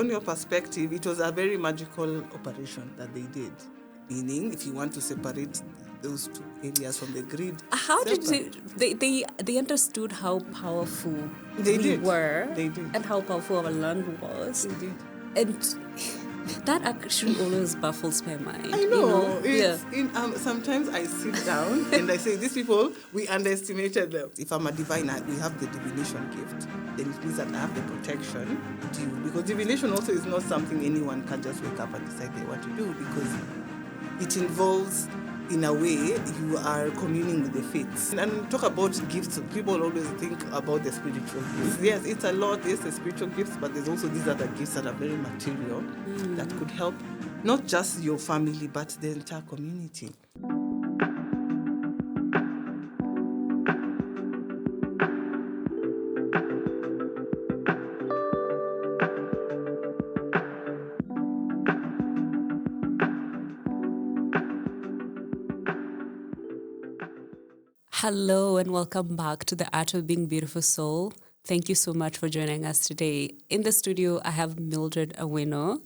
On your perspective, it was a very magical operation that they did. Meaning, if you want to separate those two areas from the grid, How did separate. they understood how powerful They we did. were They did. and how powerful our land was? They did. And that actually always baffles my mind. I know. Yeah. Sometimes I sit down and I say, these people, we underestimated them. If I'm a diviner, we have the divination gift. Then it means that I have the protection due. Because divination also is not something anyone can just wake up and decide they want to do, because it involves, in a way, you are communing with the fates. And talk about gifts, people always think about the spiritual gifts. Yes, it's a lot. There's the spiritual gifts, but there's also these other gifts that are very material that could help not just your family, but the entire community. Hello and welcome back to the Art of Being Beautiful Soul. Thank you so much for joining us today. In the studio, I have Mildred Awino.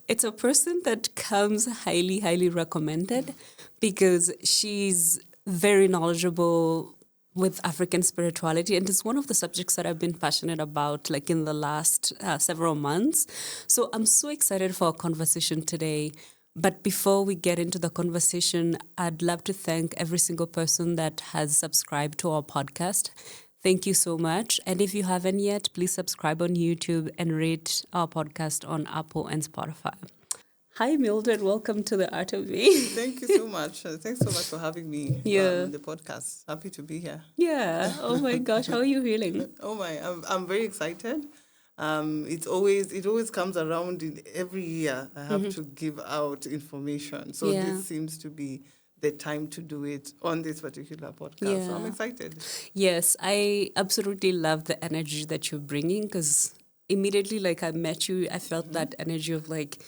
It's a person that comes highly, highly recommended because she's very knowledgeable with African spirituality, and it's one of the subjects that I've been passionate about like in the last several months. So I'm so excited for our conversation today. But before we get into the conversation, I'd love to thank every single person that has subscribed to our podcast. Thank you so much. And if you haven't yet, please subscribe on YouTube and rate our podcast on Apple and Spotify. Hi, Mildred. Welcome to the Art of Being. Thank you so much. Thanks so much for having me on the podcast. Happy to be here. Yeah. Oh my gosh. How are you feeling? Oh my, I'm very excited. It always comes around in every year. I have to give out information. So this seems to be the time to do it on this particular podcast. Yeah. So I'm excited. Yes, I absolutely love the energy that you're bringing, because immediately, like I met you, I felt that energy of like,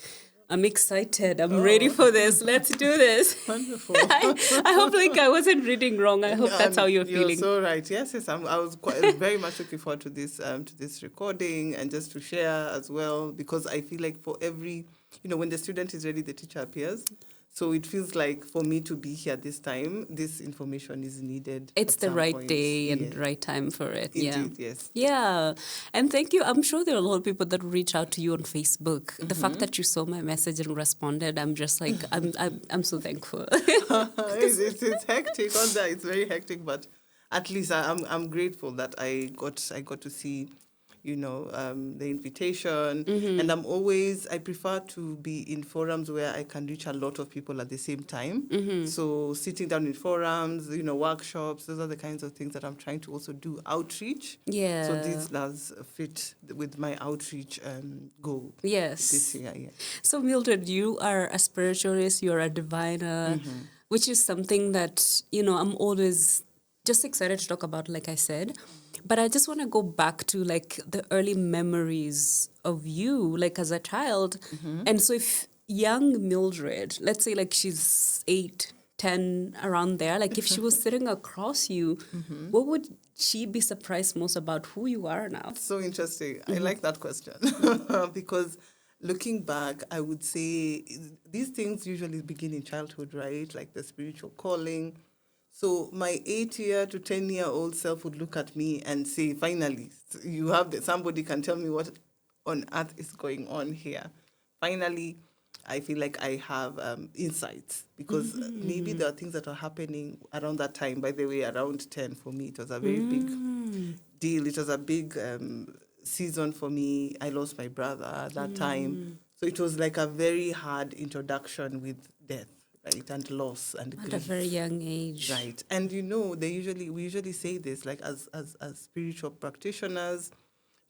I'm excited. I'm ready for this. Let's do this. Wonderful. I hope like I wasn't reading wrong. I hope that's how you're feeling. You're so right. Yes. I was very much looking forward to this recording and just to share as well, because I feel like for every, when the student is ready, the teacher appears. So it feels like for me to be here this time, this information is needed. It's the right day and right time for it. Indeed, yes. Yeah. And thank you. I'm sure there are a lot of people that reach out to you on Facebook. The fact that you saw my message and responded, I'm just like, I'm so thankful. It's hectic on that. It's very hectic, but at least I'm grateful that I got to see the invitation. And I prefer to be in forums where I can reach a lot of people at the same time. So sitting down in forums, workshops, those are the kinds of things that I'm trying to also do outreach. Yeah. So this does fit with my outreach goal. Yes. This year, yeah. So Mildred, you are a spiritualist, you're a diviner, which is something that, I'm always just excited to talk about, like I said. But I just want to go back to like the early memories of you, like as a child. And so if young Mildred, let's say like she's 8, 10, around there, like if she was sitting across you, what would she be surprised most about who you are now? So interesting. I like that question because looking back, I would say these things usually begin in childhood, right? Like the spiritual calling. So my 8-year to 10-year-old self would look at me and say, finally, somebody can tell me what on earth is going on here. Finally, I feel like I have insights, because maybe there are things that are happening around that time. By the way, around 10 for me, it was a very big deal. It was a big season for me. I lost my brother at that time. So it was like a very hard introduction with death. Right, and loss and grief. At a very young age. Right. And we usually say this, like as spiritual practitioners,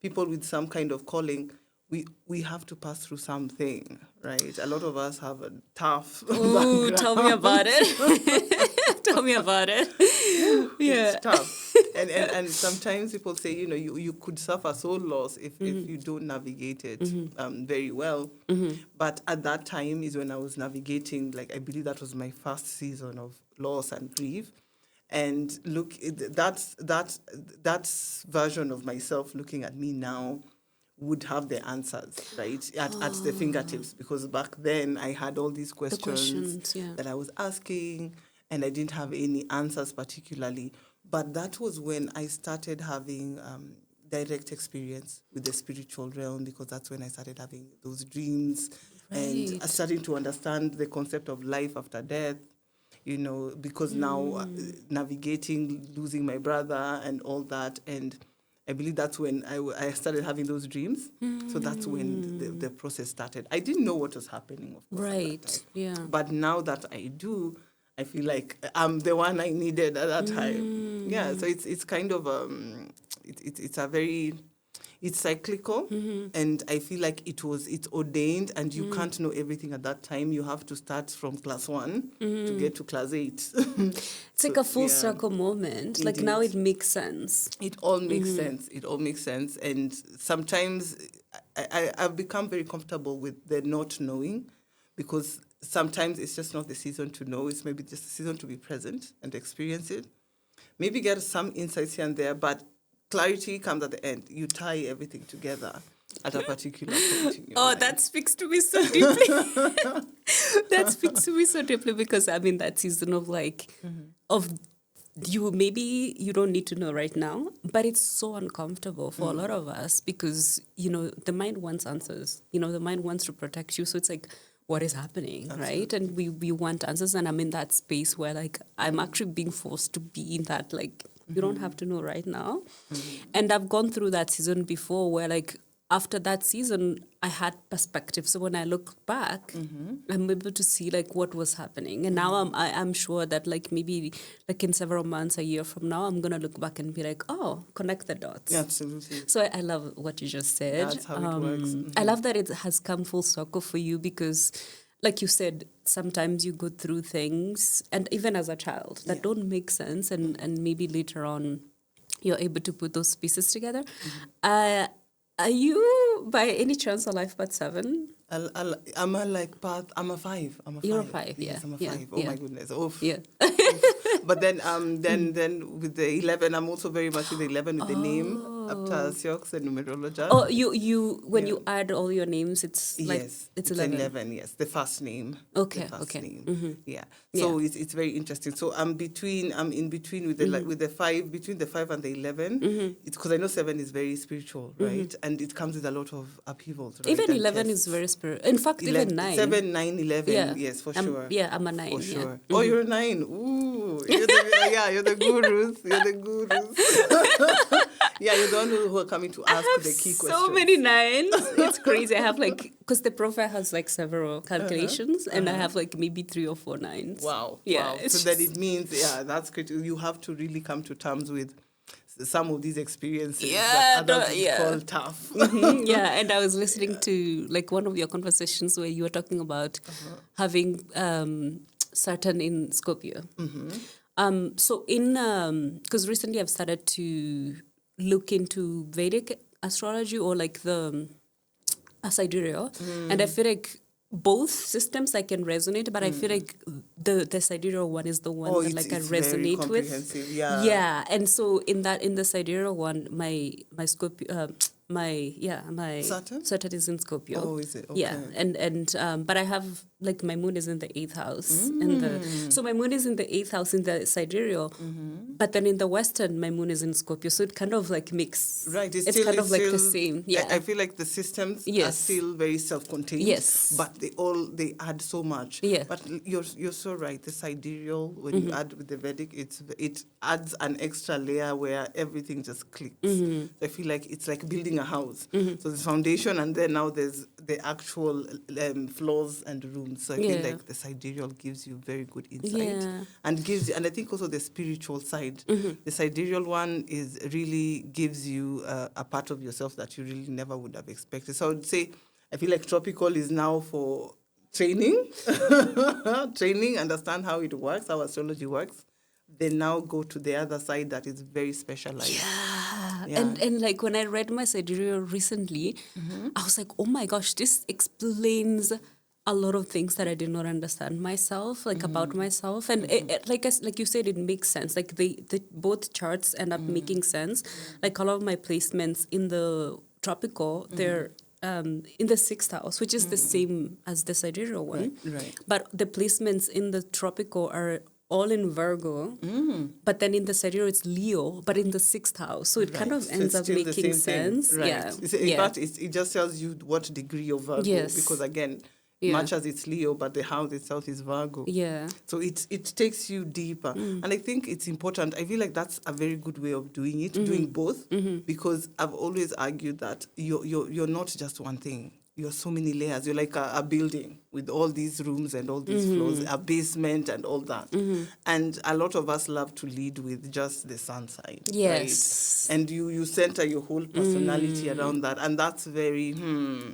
people with some kind of calling, we have to pass through something, right? A lot of us have a tough background. Tell me about it. Tell me about it. Yeah. It's tough. And sometimes people say, you could suffer soul loss if you don't navigate it very well. But at that time is when I was navigating, like I believe that was my first season of loss and grief. And look, that's version of myself looking at me now would have the answers, right, at the fingertips. Because back then I had all these questions yeah. that I was asking, and I didn't have any answers particularly. But that was when I started having direct experience with the spiritual realm, because that's when I started having those dreams and Right. starting to understand the concept of life after death, because now navigating losing my brother and all that. And I believe that's when I started having those dreams. So that's when the process started. I didn't know what was happening, of course, at that Right. time. Yeah. But now that I do, I feel like I'm the one I needed at that time. Yeah, so it's kind of it's a very, it's cyclical, and I feel like it's ordained, and you can't know everything at that time. You have to start from class 1 to get to class 8. It's like a full circle moment. Like now it Indeed. makes sense. It all makes sense. It all makes sense. And sometimes I've become very comfortable with the not knowing, because sometimes it's just not the season to know. It's maybe just the season to be present and experience it. Maybe get some insights here and there, but clarity comes at the end. You tie everything together at a particular point in your life. That speaks to me so deeply. That speaks to me so deeply, because I'm in that season of of maybe you don't need to know right now, but it's so uncomfortable for a lot of us, because, the mind wants answers. The mind wants to protect you. So it's like, what is happening, right? And we want answers, and I'm in that space where I'm actually being forced to be in that you don't have to know right now. And I've gone through that season before where after that season I had perspective. So when I look back, I'm able to see what was happening. And now I'm sure that maybe in several months, a year from now, I'm gonna look back and be like, oh, connect the dots. Absolutely. So I love what you just said. That's how it works. I love that it has come full circle for you, because like you said, sometimes you go through things, and even as a child, that don't make sense, and maybe later on you're able to put those pieces together. Are you, by any chance, a life path 7? I'm a path. I'm a 5. You're a 5, Yes, I'm a yeah, 5. Oh my goodness. Oof. Yeah. Oof. But then with the 11, I'm also very much with the 11 with the name after Sioux and numerology. Oh, when you add all your names, it's yes, it's 11. 11. Yes, the first name. Okay, the first okay. name. Yeah. So it's very interesting. So I'm in between with the with the 5, between the 5 and the 11. It's because I know 7 is very spiritual, right? And it comes with a lot of upheavals, right? Even and 11 tests. is very spiritual. In fact, even 9. 7, 9, 11. Yeah. Yes, for I'm sure. a 9. For yeah. sure. Oh, you're a 9. Ooh. You're the gurus. You're the gurus. Yeah, you're the one who are coming to ask the key questions. So many 9s. It's crazy. I have because the profile has several calculations, and I have maybe 3 or 4 9s. Wow. Yeah. Wow. So then it means, that's great. You have to really come to terms with some of these experiences that others would call tough. Yeah, and I was listening to one of your conversations where you were talking about having Saturn in Scorpio. So because recently I've started to look into Vedic astrology, or the sidereal, and I feel like both systems I can resonate, but I feel like the sidereal one is the one that I resonate with. Yeah, and so in the sidereal one, my Scorpio, my Saturn is in Scorpio. Oh, is it? Okay. Yeah, and but I have my moon is in the 8th house, and so my moon is in the 8th house in the sidereal, but then in the Western my moon is in Scorpio, so it kind of makes right. It's still, kind of still, the same. Yeah, I feel like the systems are still very self-contained. Yes, but they add so much. Yeah, but you're so right. The sidereal, when you add with the Vedic, it adds an extra layer where everything just clicks. I feel like it's like building a house. So there's foundation, and then now there's the actual floors and rooms. So I feel like the sidereal gives you very good insight, and I think also the spiritual side. The sidereal one really gives you a part of yourself that you really never would have expected. So I would say I feel like tropical is now for training, understand how it works, how astrology works. They now go to the other side that is very specialized. Yeah. And when I read my sidereal recently, I was like, oh my gosh, this explains a lot of things that I did not understand myself, about myself. And like you said, it makes sense. The both charts end up making sense. All of my placements in the tropical, they're in the sixth house, which is the same as the sidereal one. Right. But the placements in the tropical are all in Virgo, but then in the sidereal it's Leo, but in the sixth house. So it kind of So ends it's up still the making same thing. sense. Right. Yeah. In fact, it just tells you what degree of Virgo. Yes. Because again, Yeah. much as it's Leo, but the house itself is Virgo. Yeah. So it takes you deeper. And I think it's important. I feel like that's a very good way of doing it, doing both, because I've always argued that you're not just one thing. You're so many layers. You're like a building with all these rooms and all these floors, a basement and all that. And a lot of us love to lead with just the sun sign. Yes. Right? And you center your whole personality around that. And that's very,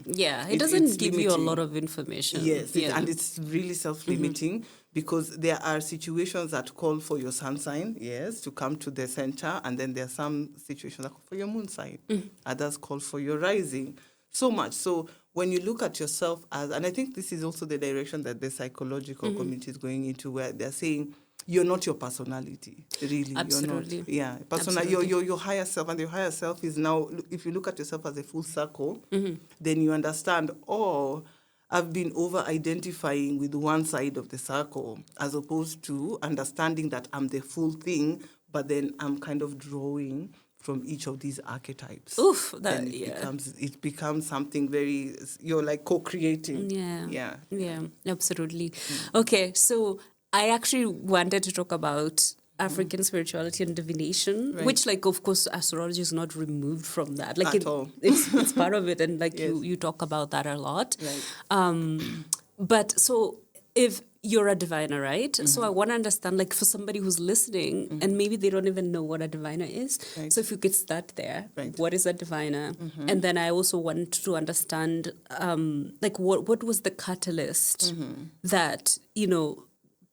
Yeah. It doesn't it's give you a limiting. lot of information. Yes, Yeah. and it's really self-limiting because there are situations that call for your sun sign, yes, to come to the center, and then there are some situations that call for your moon sign. Others call for your rising. So much. So when you look at yourself as, and I think this is also the direction that the psychological community is going into, where they're saying you're not your personality, really. Absolutely. You're not. Yeah, Absolutely. your higher self, and your higher self is now, if you look at yourself as a full circle, then you understand, I've been over-identifying with one side of the circle, as opposed to understanding that I'm the full thing, but then I'm kind of drawing from each of these archetypes. Oof, Then it becomes something very, you're like co-creating. Yeah, absolutely. Okay, so I actually wanted to talk about African spirituality and divination, which, like, of course, astrology is not removed from that. Like, At all. It's part of it, and like Yes. you talk about that a lot. Right. But so if you're a diviner, right? So I want to understand, like, for somebody who's listening and maybe they don't even know what a diviner is. Right. So if you could start there, Right. what is a diviner? And then I also want to understand, like, what was the catalyst that,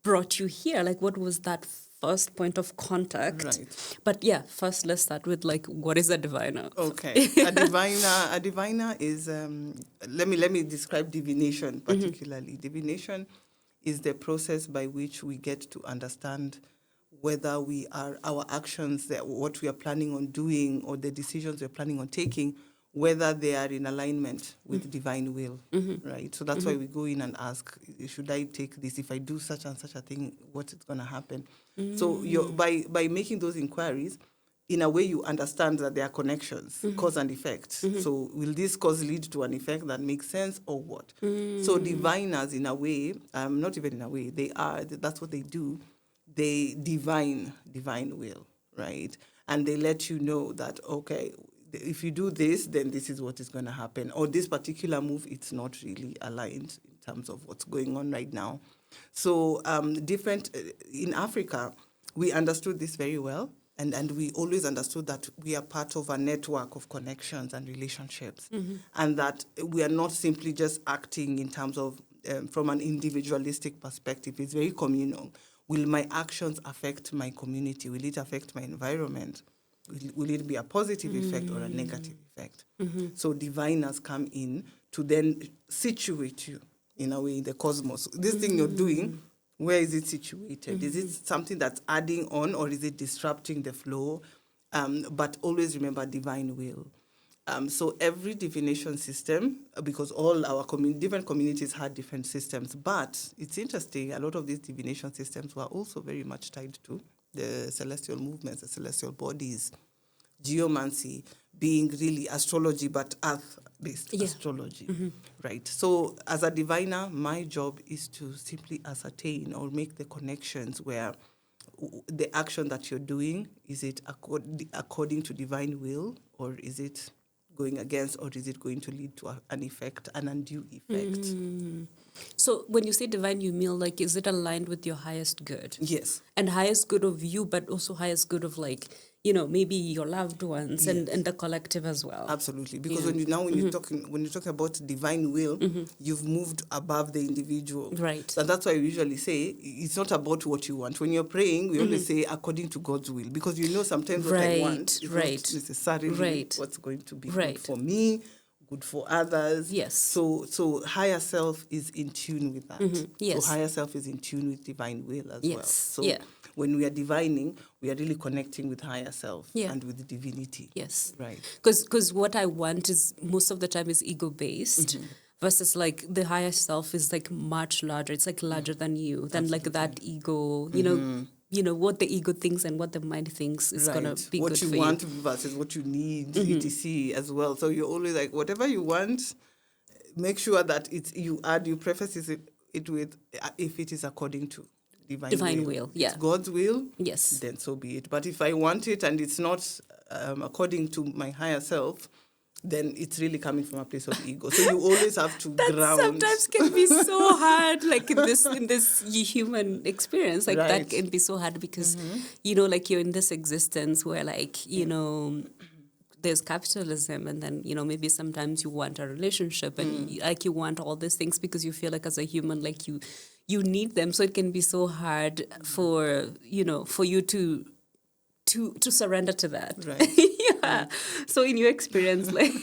brought you here? Like, what was that first point of contact? Right. But yeah, first let's start with, like, what is a diviner? Okay. A diviner is, let me describe divination particularly. Divination is the process by which we get to understand whether our actions, what we are planning on doing, or the decisions we're planning on taking, whether they are in alignment with divine will, right? So that's why we go in and ask, should I take this? If I do such and such a thing, what is going to happen? So by making those inquiries, in a way you understand that there are connections, cause and effect. So will this cause lead to an effect that makes sense, or what? So diviners, in a way, not even in a way, that's what they do. They divine will, right? And they let you know that, okay, if you do this, then this is what is going to happen. Or this particular move, it's not really aligned in terms of what's going on right now. So in Africa, we understood this very well. And we always understood that we are part of a network of connections and relationships. And that we are not simply just acting in terms of, from an individualistic perspective. It's very communal. Will my actions affect my community? Will it affect my environment? Will it be a positive effect or a negative effect? So diviners come in to then situate you, in a way, in the cosmos. This thing you're doing, where is it situated? Is it something that's adding on, or is it disrupting the flow? But always remember divine will. So every divination system, because all our different communities had different systems, but it's interesting, a lot of these divination systems were also very much tied to the celestial movements, the celestial bodies, geomancy being really astrology, but earth-based astrology, right? So as a diviner, my job is to simply ascertain or make the connections where the action that you're doing, is it according to divine will, or is it going against, or is it going to lead to an effect, an undue effect? So when you say divine, you mean, like, is it aligned with your highest good? Yes. And highest good of you, but also highest good of, like, maybe your loved ones and the collective as well. Absolutely, because when you're talking about divine will, you've moved above the individual. Right. And that's why we usually say it's not about what you want. When you're praying, we always say according to God's will, because sometimes what I want is not necessarily what's going to be good for me, good for others. Yes. So higher self is in tune with that. Yes. So higher self is in tune with divine will as well. So when we are divining, we are really connecting with higher self Yeah. and with the divinity. Yes. Right. Because what I want is most of the time is ego-based versus like the higher self is like much larger. It's like larger than you, than like that ego, you know, what the ego thinks and what the mind thinks is going to be what good you for want you. versus what you need, etc. as well. So you're always like, whatever you want, make sure that you preface it with, if it is according to divine will. Yeah. It's God's will, Yes. then so be it. But if I want it and it's not according to my higher self, then it's really coming from a place of ego. So you always have to That ground. sometimes can be so hard, like in this human experience. Like that Right. can be so hard because, you know, like you're in this existence where like, you know, there's capitalism and then, you know, maybe sometimes you want a relationship and like you want all these things because you feel like as a human, like you need them. So it can be so hard for, you know, for you to surrender to that. Right. Yeah. So in your experience, like...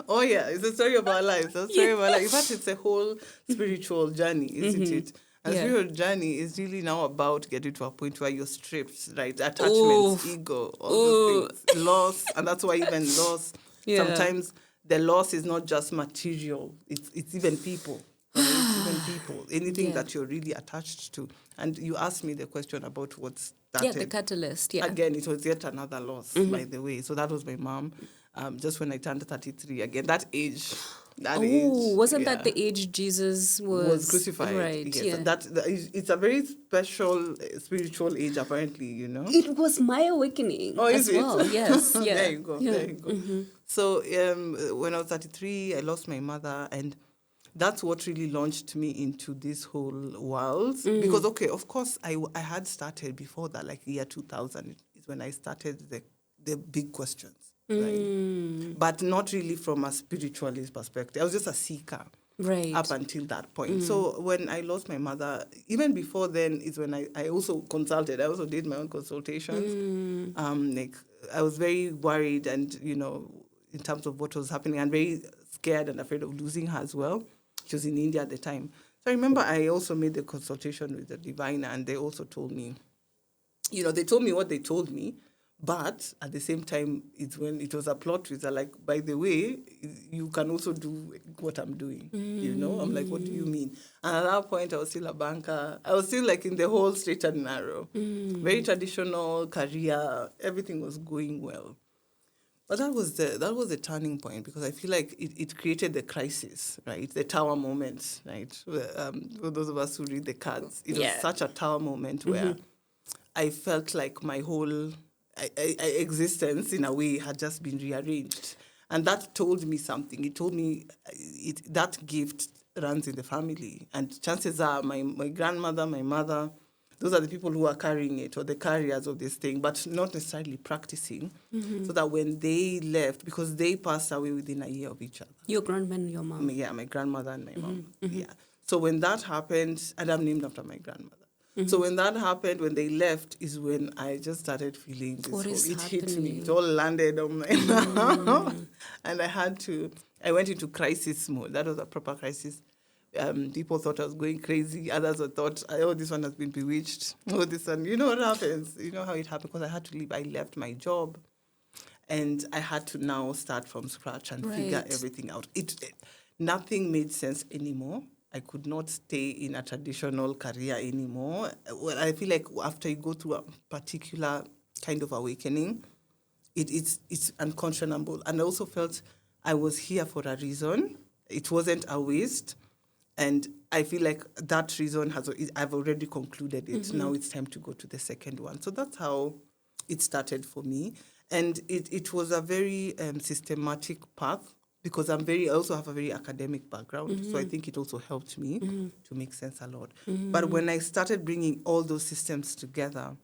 Oh yeah, it's a story of our lives. It's a story of our life. In fact, it's a whole spiritual journey, isn't it? And spiritual journey is really now about getting to a point where you're stripped, right? Attachments, ego, all those things, loss, and that's why even loss. Yeah. Sometimes the loss is not just material; it's even people. Right? Even people, anything that you're really attached to. And you asked me the question about what started. Yeah, the catalyst. Yeah. Again, it was yet another loss, by the way. So that was my mom. Just when I turned 33, again, that age. Wasn't that the age Jesus was crucified? Right. Yes, Yeah. that it's a very special spiritual age, apparently. You know, it was my awakening. Oh, is as well. it? Yes. Yeah. There you go. Yeah. There you go. So when I was 33, I lost my mother, and that's what really launched me into this whole world. Because, okay, of course, I had started before that, like year 2000 is when I started the big questions, right? But not really from a spiritualist perspective. I was just a seeker. Right. Up until that point. So when I lost my mother, even before then is when I also consulted. I also did my own consultations. Like I was very worried and, you know, in terms of what was happening, and very scared and afraid of losing her as well. She was in India at the time. So I remember I also made the consultation with the diviner, and they also told me, you know, they told me what they told me, but at the same time, it's when it was a plot twist. They're like, by the way, you can also do what I'm doing. You know, I'm like, what do you mean? And at that point, I was still a banker. I was still like in the whole straight and narrow, very traditional career. Everything was going well. But that was the turning point, because I feel like it created the crisis, right? The tower moment, right? For those of us who read the cards, it was such a tower moment where I felt like my whole existence, in a way, had just been rearranged. And that told me something. It told me that gift runs in the family. And chances are my grandmother, my mother, those are the people who are carrying it, or the carriers of this thing, but not necessarily practicing. So that when they left, because they passed away within a year of each other. Your grandma and your mom. Yeah, my grandmother and my mom. Yeah. So when that happened, and I'm named after my grandmother. So when that happened, when they left, is when I just started feeling this What is it hit me. happening? It all landed on my and I went into crisis mode. That was a proper crisis. People thought I was going crazy. Others thought, oh, this one has been bewitched. Oh, this one, you know what happens. You know how it happened, because I had to leave. I left my job, and I had to now start from scratch and figure everything out. Nothing made sense anymore. I could not stay in a traditional career anymore. Well, I feel like after you go through a particular kind of awakening, it's unconscionable. And I also felt I was here for a reason. It wasn't a waste. And I feel like that reason I've already concluded it. Now it's time to go to the second one. So that's how it started for me. And it was a very systematic path, because I also have a very academic background. So I think it also helped me to make sense a lot. But when I started bringing all those systems together,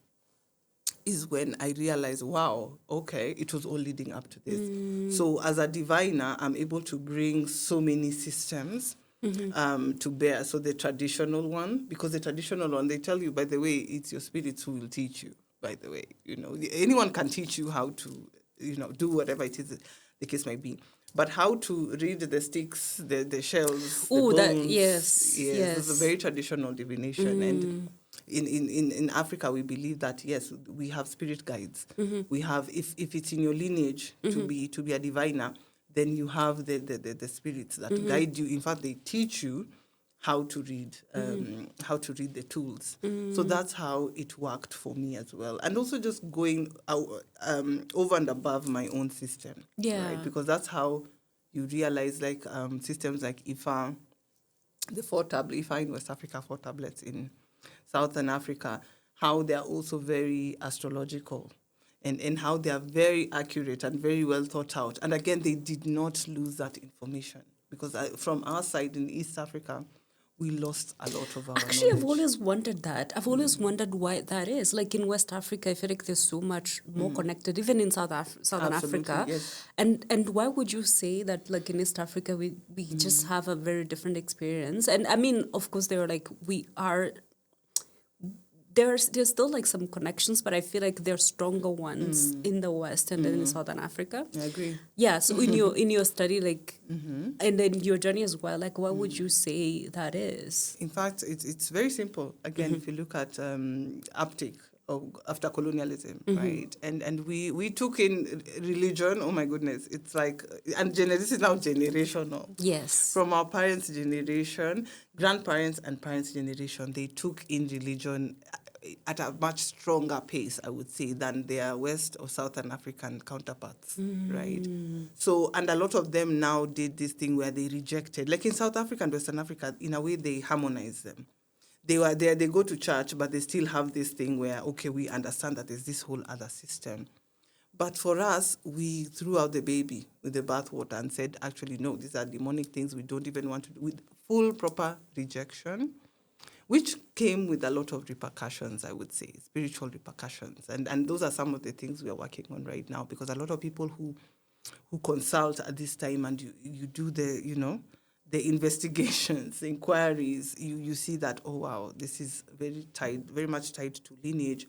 is when I realized, wow, okay, it was all leading up to this. So as a diviner, I'm able to bring so many systems to bear. So the traditional one, because the traditional one, they tell you, by the way, it's your spirits who will teach you, by the way. You know, anyone can teach you how to, you know, do whatever it is the case might be. But how to read the sticks, the shells, the bones. Yes. It's a very traditional divination. And in Africa, we believe that, yes, we have spirit guides. We have, if it's in your lineage to be a diviner, then you have the spirits that guide you. In fact, they teach you how to read the tools. So that's how it worked for me as well. And also just going over and above my own system, right? Because that's how you realize, like, systems like Ifa, the Ifa in West Africa, 4 tablets in Southern Africa, how they are also very astrological, and how they are very accurate and very well thought out. And again, they did not lose that information, because from our side in East Africa, we lost a lot of our Actually, knowledge. I've always wondered that. I've always wondered why that is. Like in West Africa, I feel like there's so much more connected, even in Southern Absolutely, Africa. yes. And why would you say that, like in East Africa, we just have a very different experience? And I mean, of course, there's still like some connections, but I feel like there are stronger ones in the West and then in Southern Africa. I agree. Yeah. So in your study, like, and then your journey as well, like, what would you say that is? In fact, it's very simple. Again, if you look at uptake after colonialism, right? And we took in religion. Oh my goodness, it's like, and this is now generational. Yes. From our parents' generation, grandparents and parents' generation, they took in religion at a much stronger pace, I would say, than their West or Southern African counterparts, right? So, and a lot of them now did this thing where they rejected, like in South Africa and Western Africa, in a way they harmonized them. They were there, they go to church, but they still have this thing where, okay, we understand that there's this whole other system. But for us, we threw out the baby with the bathwater and said, actually, no, these are demonic things we don't even want to do, with full proper rejection, which came with a lot of repercussions, I would say, spiritual repercussions. And those are some of the things we are working on right now, because a lot of people who consult at this time, and you do the investigations, the inquiries, you see that, oh, wow, this is very much tied to lineage.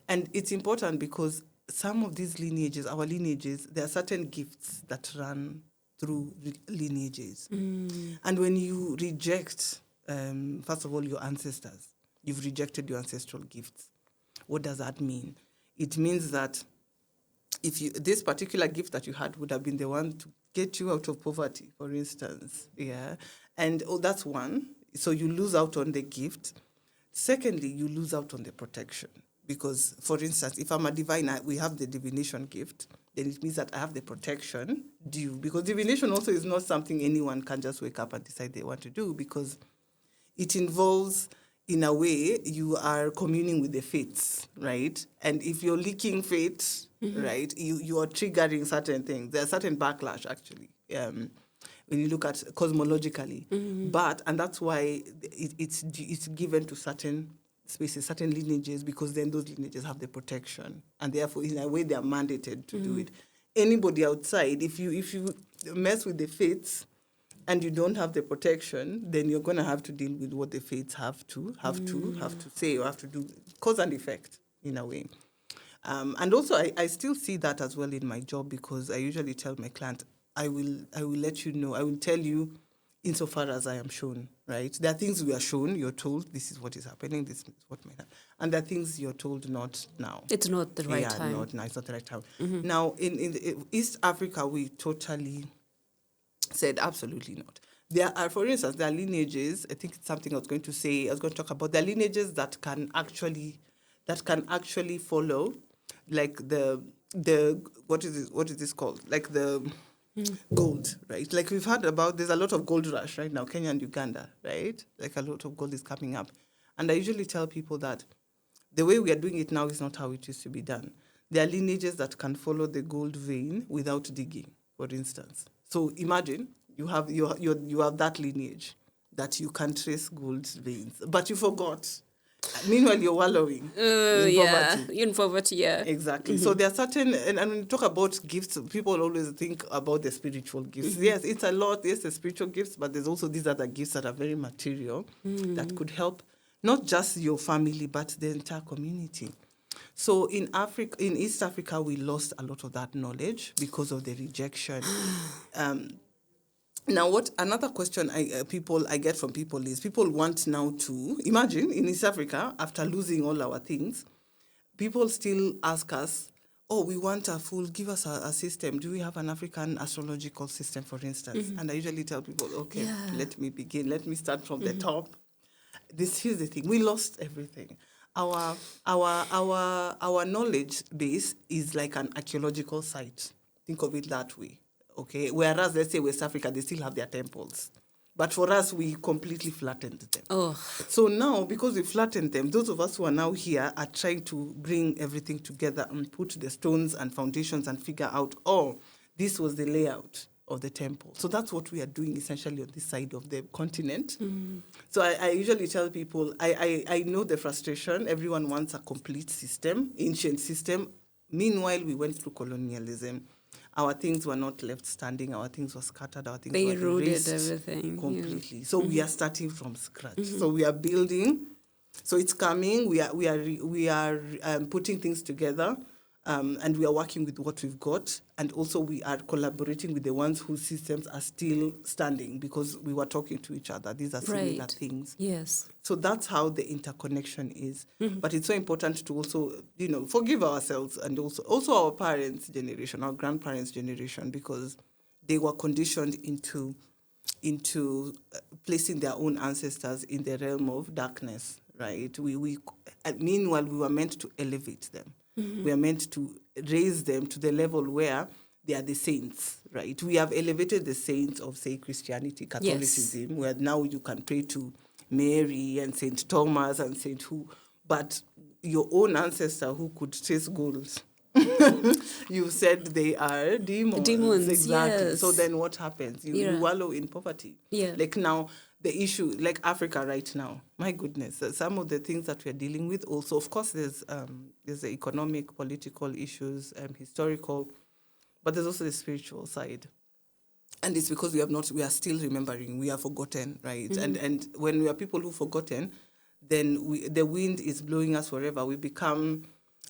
And it's important because some of these lineages, our lineages, there are certain gifts that run through lineages. And when you reject, first of all, your ancestors, you've rejected your ancestral gifts. What does that mean? It means that this particular gift that you had would have been the one to get you out of poverty, for instance, yeah, and that's one. So you lose out on the gift. Secondly, you lose out on the protection, because, for instance, if I'm a diviner, we have the divination gift, then it means that I have the protection due, because divination also is not something anyone can just wake up and decide they want to do, because it involves, in a way, you are communing with the fates, right? And if you're leaking fate, right, you are triggering certain things. There's certain backlash, actually, when you look at cosmologically. And that's why it's given to certain spaces, certain lineages, because then those lineages have the protection. And therefore, in a way, they are mandated to do it. Anybody outside, if you mess with the fates, and you don't have the protection, then you're going to have to deal with what the fates have to say, or have to do, cause and effect, in a way. And also, I still see that as well in my job, because I usually tell my client, I will let you know, I will tell you insofar as I am shown, right? There are things we are shown, you're told, this is what is happening, this is what might happen. And there are things you're told not now. It's not the right time. Not now, it's not the right time. Now, in East Africa, we totally said absolutely not. There are, for instance, there are lineages. I think it's something I was going to talk about. There are lineages that can actually follow, like the what is this called? Like the gold, right? Like we've heard about. There's a lot of gold rush right now, Kenya and Uganda, right? Like a lot of gold is coming up, and I usually tell people that the way we are doing it now is not how it used to be done. There are lineages that can follow the gold vein without digging, for instance. So imagine you have that lineage that you can trace gold veins, but you forgot. Meanwhile, you're wallowing in poverty. In poverty, yeah. Exactly. So there are certain, and when you talk about gifts, people always think about the spiritual gifts. Yes, it's a lot. Yes, the spiritual gifts, but there's also these other gifts that are very material that could help not just your family, but the entire community. So in East Africa, we lost a lot of that knowledge because of the rejection. Now, what another question I get from people is people want now to imagine in East Africa after losing all our things, people still ask us, "Oh, we want a full. Give us a system. Do we have an African astrological system, for instance?" And I usually tell people, "Okay, let me begin. Let me start from the top. Here's the thing: we lost everything. Our knowledge base is like an archaeological site. Think of it that way, okay? Whereas, let's say West Africa, they still have their temples, but for us, we completely flattened them. Oh, So now, because we flattened them, those of us who are now here are trying to bring everything together and put the stones and foundations and figure out, oh, this was the layout of the temple. So that's what we are doing essentially on this side of the continent. So I usually tell people, I know the frustration. Everyone wants a complete system, ancient system. Meanwhile, we went through colonialism. Our things were not left standing. Our things were scattered. Our things they were eroded erased everything. completely. So we are starting from scratch. So we are building. So it's coming. We are putting things together, and we are working with what we've got, and also we are collaborating with the ones whose systems are still standing because we were talking to each other. These are similar Right. things. Yes. So that's how the interconnection is. But it's so important to also, forgive ourselves and also our parents' generation, our grandparents' generation, because they were conditioned into placing their own ancestors in the realm of darkness, right? Meanwhile, we were meant to elevate them. We are meant to raise them to the level where they are the saints, right? We have elevated the saints of, say, Christianity, Catholicism, where now you can pray to Mary and Saint Thomas and Saint who, but your own ancestor who could chase goals. You said they are demons. Demons, Exactly. yes. So then what happens? You wallow in poverty. Yeah. Like now, the issue, like Africa right now, my goodness, some of the things that we're dealing with also, of course, there's the economic, political issues, historical, but there's also the spiritual side. And it's because we are still remembering, we are forgotten, right? And when we are people who've forgotten, then the wind is blowing us wherever. We become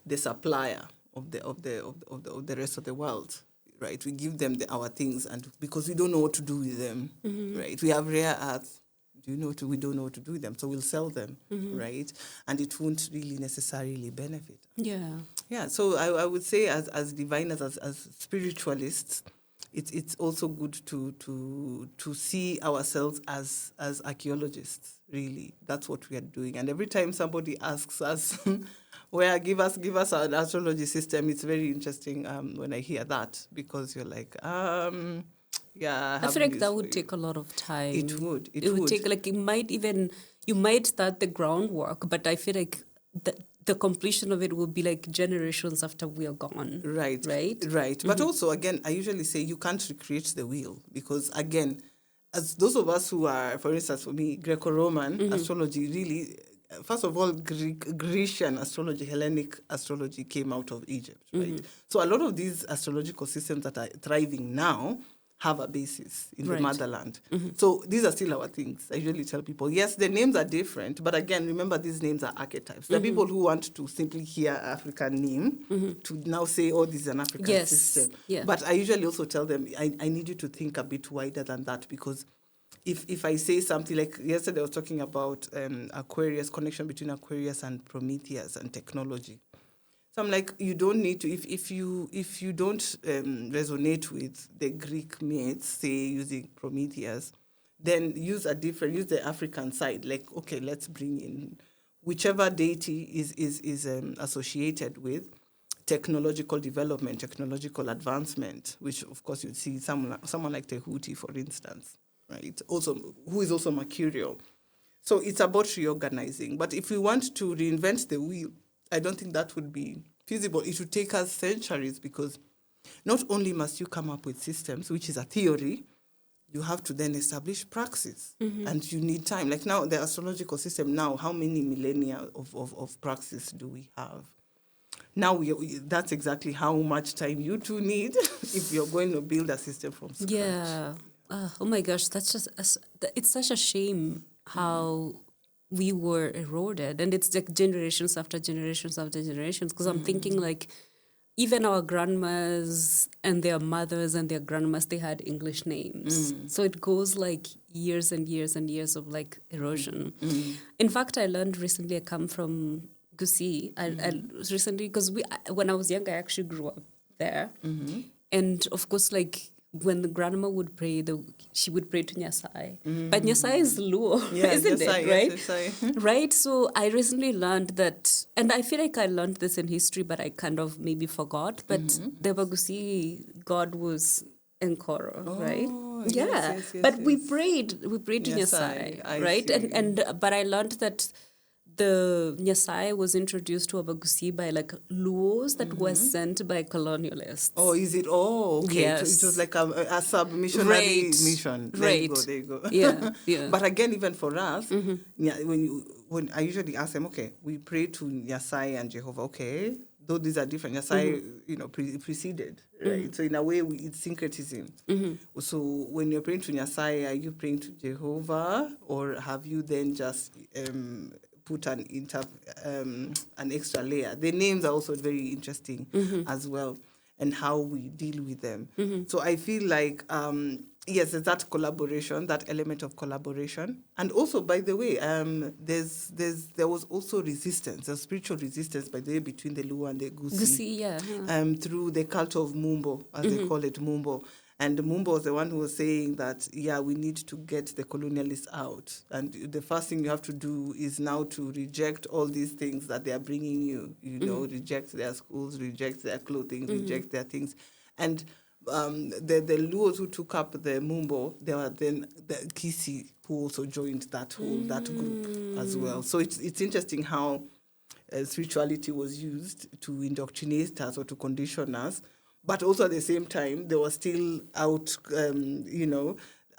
the supplier of the rest of the world, right? We give them our things, and because we don't know what to do with them, right? We have rare earths. We don't know what to do with them, so we'll sell them, right? And it won't really necessarily benefit us. Yeah. Yeah, so I would say as diviners, as spiritualists, it's also good to see ourselves as archaeologists. Really, that's what we are doing. And every time somebody asks us, "Where give us an astrology system," it's very interesting when I hear that, because you're like, yeah. I feel like that would take a lot of time. It would. It would take, like, you might start the groundwork, but I feel like the completion of it will be like generations after we are gone. Right. But also, again, I usually say you can't recreate the wheel, because, again, as those of us who are, for instance, for me, Greco-Roman astrology, really, first of all, Grecian astrology, Hellenic astrology came out of Egypt, right? So a lot of these astrological systems that are thriving now have a basis in the motherland. So these are still our things. I usually tell people, yes, the names are different, but again, remember, these names are archetypes. There are people who want to simply hear African name to now say, oh, this is an African system. Yeah. But I usually also tell them, I need you to think a bit wider than that, because if I say something like yesterday, I was talking about Aquarius, connection between Aquarius and Prometheus and technology. So I'm like, you don't need to, if you don't resonate with the Greek myths, say using Prometheus, then use the African side. Like, okay, let's bring in whichever deity is associated with technological development, technological advancement, which of course you'd see someone like Tehuti, for instance, right? Also, who is also mercurial. So it's about reorganizing. But if we want to reinvent the wheel, I don't think that would be feasible. It would take us centuries, because not only must you come up with systems, which is a theory, you have to then establish praxis, and you need time. Like now, the astrological system now, how many millennia of praxis do we have? Now, that's exactly how much time you two need if you're going to build a system from scratch. Yeah. Oh my gosh, that's just, it's such a shame how we were eroded, and it's like generations after generations after generations, because I'm thinking, like, even our grandmas and their mothers and their grandmas, they had English names. So it goes like years and years and years of like erosion. In fact, I learned recently, I come from Gusii. I recently, because when I was young, I actually grew up there. And of course, like when the grandma would pray, she would pray to Nyasai. But Nyasai is Luo, isn't Nyasai, it? Right? Yes, Nyasai. Right. So I recently learned that, and I feel like I learned this in history, but I kind of maybe forgot. But the Bagusi God was Nkoro, right? Yeah. But we prayed to Nyasai, Nyasai, I right? see. And but I learned that the Nyasai was introduced to Abagusi by like Luos that were sent by colonialists. Oh, is it? Oh, okay. Yes. It was like a sub-missionary Right. mission. Right. There you go. Yeah, yeah. But again, even for us, when I usually ask them, okay, we pray to Nyasai and Jehovah, okay, though these are different. Nyasai, preceded, right? So in a way, it's syncretism. So when you're praying to Nyasai, are you praying to Jehovah, or have you then just put an extra layer? The names are also very interesting as well, and how we deal with them. So I feel like yes, there's that collaboration, that element of collaboration, and also, by the way, there was also resistance, a spiritual resistance, by the way, between the Luo and the Gusii, through the cult of Mumbo, as they call it, Mumbo. And Mumbo was the one who was saying that, we need to get the colonialists out. And the first thing you have to do is now to reject all these things that they are bringing you, reject their schools, reject their clothing, reject their things. And the Luos who took up the Mumbo, there were then the Kisi who also joined that group as well. So it's interesting how spirituality was used to indoctrinate us or to condition us. But also at the same time, there was still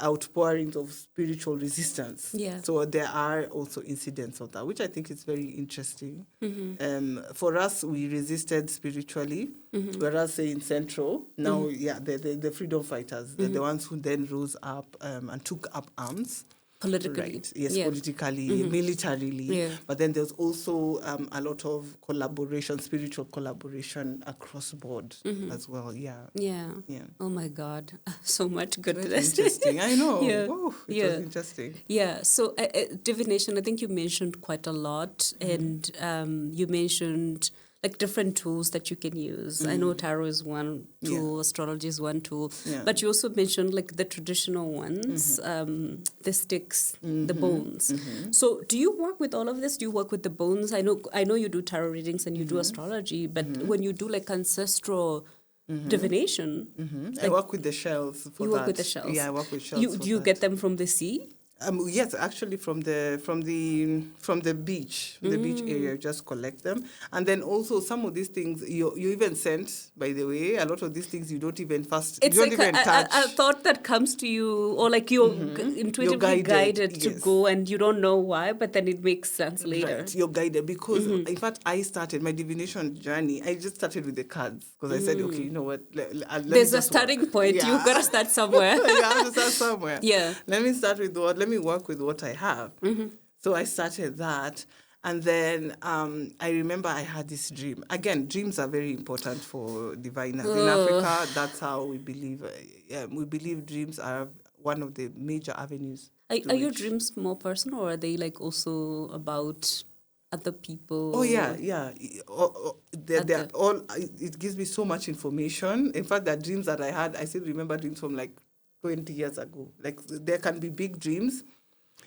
outpourings of spiritual resistance. Yeah. So there are also incidents of that, which I think is very interesting. For us, we resisted spiritually, whereas, say, in Central, now, the freedom fighters, the ones who then rose up and took up arms. Politically. Right. Yes, politically, militarily. Yeah. But then there's also a lot of collaboration, spiritual collaboration across board as well. Yeah. Yeah. Oh my God. So much goodness. Very interesting. I know. Yeah. Oh, it was interesting. Yeah. So divination, I think you mentioned quite a lot. And you mentioned like different tools that you can use. I know tarot is one tool, astrology is one tool, but you also mentioned like the traditional ones, the sticks, the bones. So do you work with all of this? Do you work with the bones? I know you do tarot readings and you do astrology, but when you do like ancestral divination, I work with the shells for that. You work with the shells? Yeah, I work with shells. Do you get them from the sea? Yes, actually from the beach, the beach area, just collect them. And then also some of these things you even send, by the way, a lot of these things you don't even touch. A thought that comes to you, or like you're intuitively guided to go and you don't know why, but then it makes sense later. Right, you're guided because in fact I started my divination journey. I just started with the cards because I said, okay, you know what? There's a starting point. Yeah. You've got to start somewhere. You have to start somewhere. Yeah. Let me work with what I have. So I started that. And then I remember I had this dream. Again, dreams are very important for diviners. In Africa, that's how we believe. We believe dreams are one of the major avenues. Are your dreams more personal, or are they like also about other people? Oh, yeah. They're all. It gives me so much information. In fact, the dreams that I had, I still remember dreams from like 20 years ago. Like there can be big dreams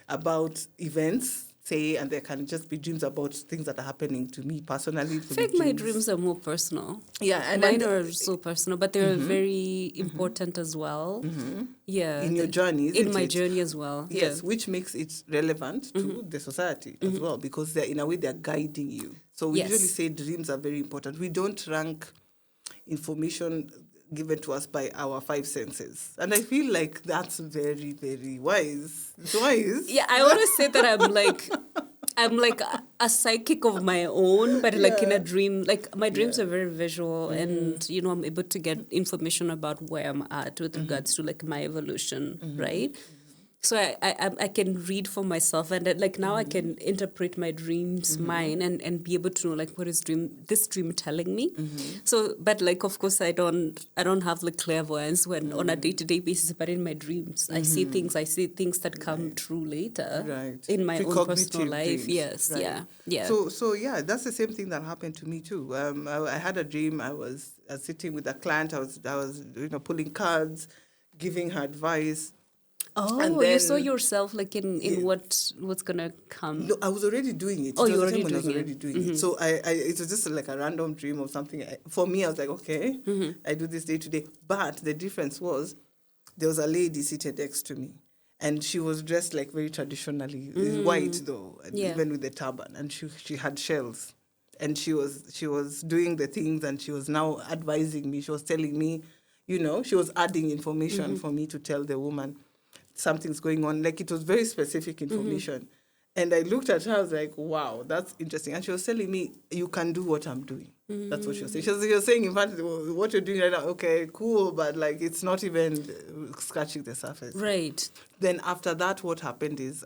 about events, say, and there can just be dreams about things that are happening to me personally. I think my dreams are more personal. Yeah, and mine are so personal, but they're very important as well. Yeah, in your journey, in my journey as well. Yes, which makes it relevant to the society as well, because in a way they're guiding you. So we usually say dreams are very important. We don't rank information given to us by our five senses. And I feel like that's very, very wise. It's wise. Yeah, I always say that I'm like a psychic of my own, but like in a dream, like my dreams are very visual and, I'm able to get information about where I'm at with regards to like my evolution, right? So I can read for myself, and like now I can interpret my dreams mine, and be able to know like what is this dream telling me. So but like of course I don't have the clairvoyance when on a day-to-day basis, but in my dreams I see things that come true later Right. in my own personal Precognitive life. dreams. Yes. Right. Yeah. So yeah, that's the same thing that happened to me too. I had a dream. I was sitting with a client. I was pulling cards, giving her advice. And Oh, you saw then yourself like in yeah, what's gonna come. no, I was already doing it. Oh, It you're was a already time when I was doing already it. doing it. So it was just like a random dream or something. For me, I was like, okay, I do this day to day. But the difference was there was a lady seated next to me, and she was dressed like very traditionally, white though, and Yeah. even with the turban, and she had shells, and she was doing the things, and she was now advising me. She was telling me, she was adding information for me to tell the woman something's going on. Like it was very specific information. And I looked at her, I was like, wow, that's interesting. And she was telling me, you can do what I'm doing. That's what she was saying. She was saying, in fact, what you're doing right now, okay, cool, but like it's not even scratching the surface. Right. Then after that, what happened is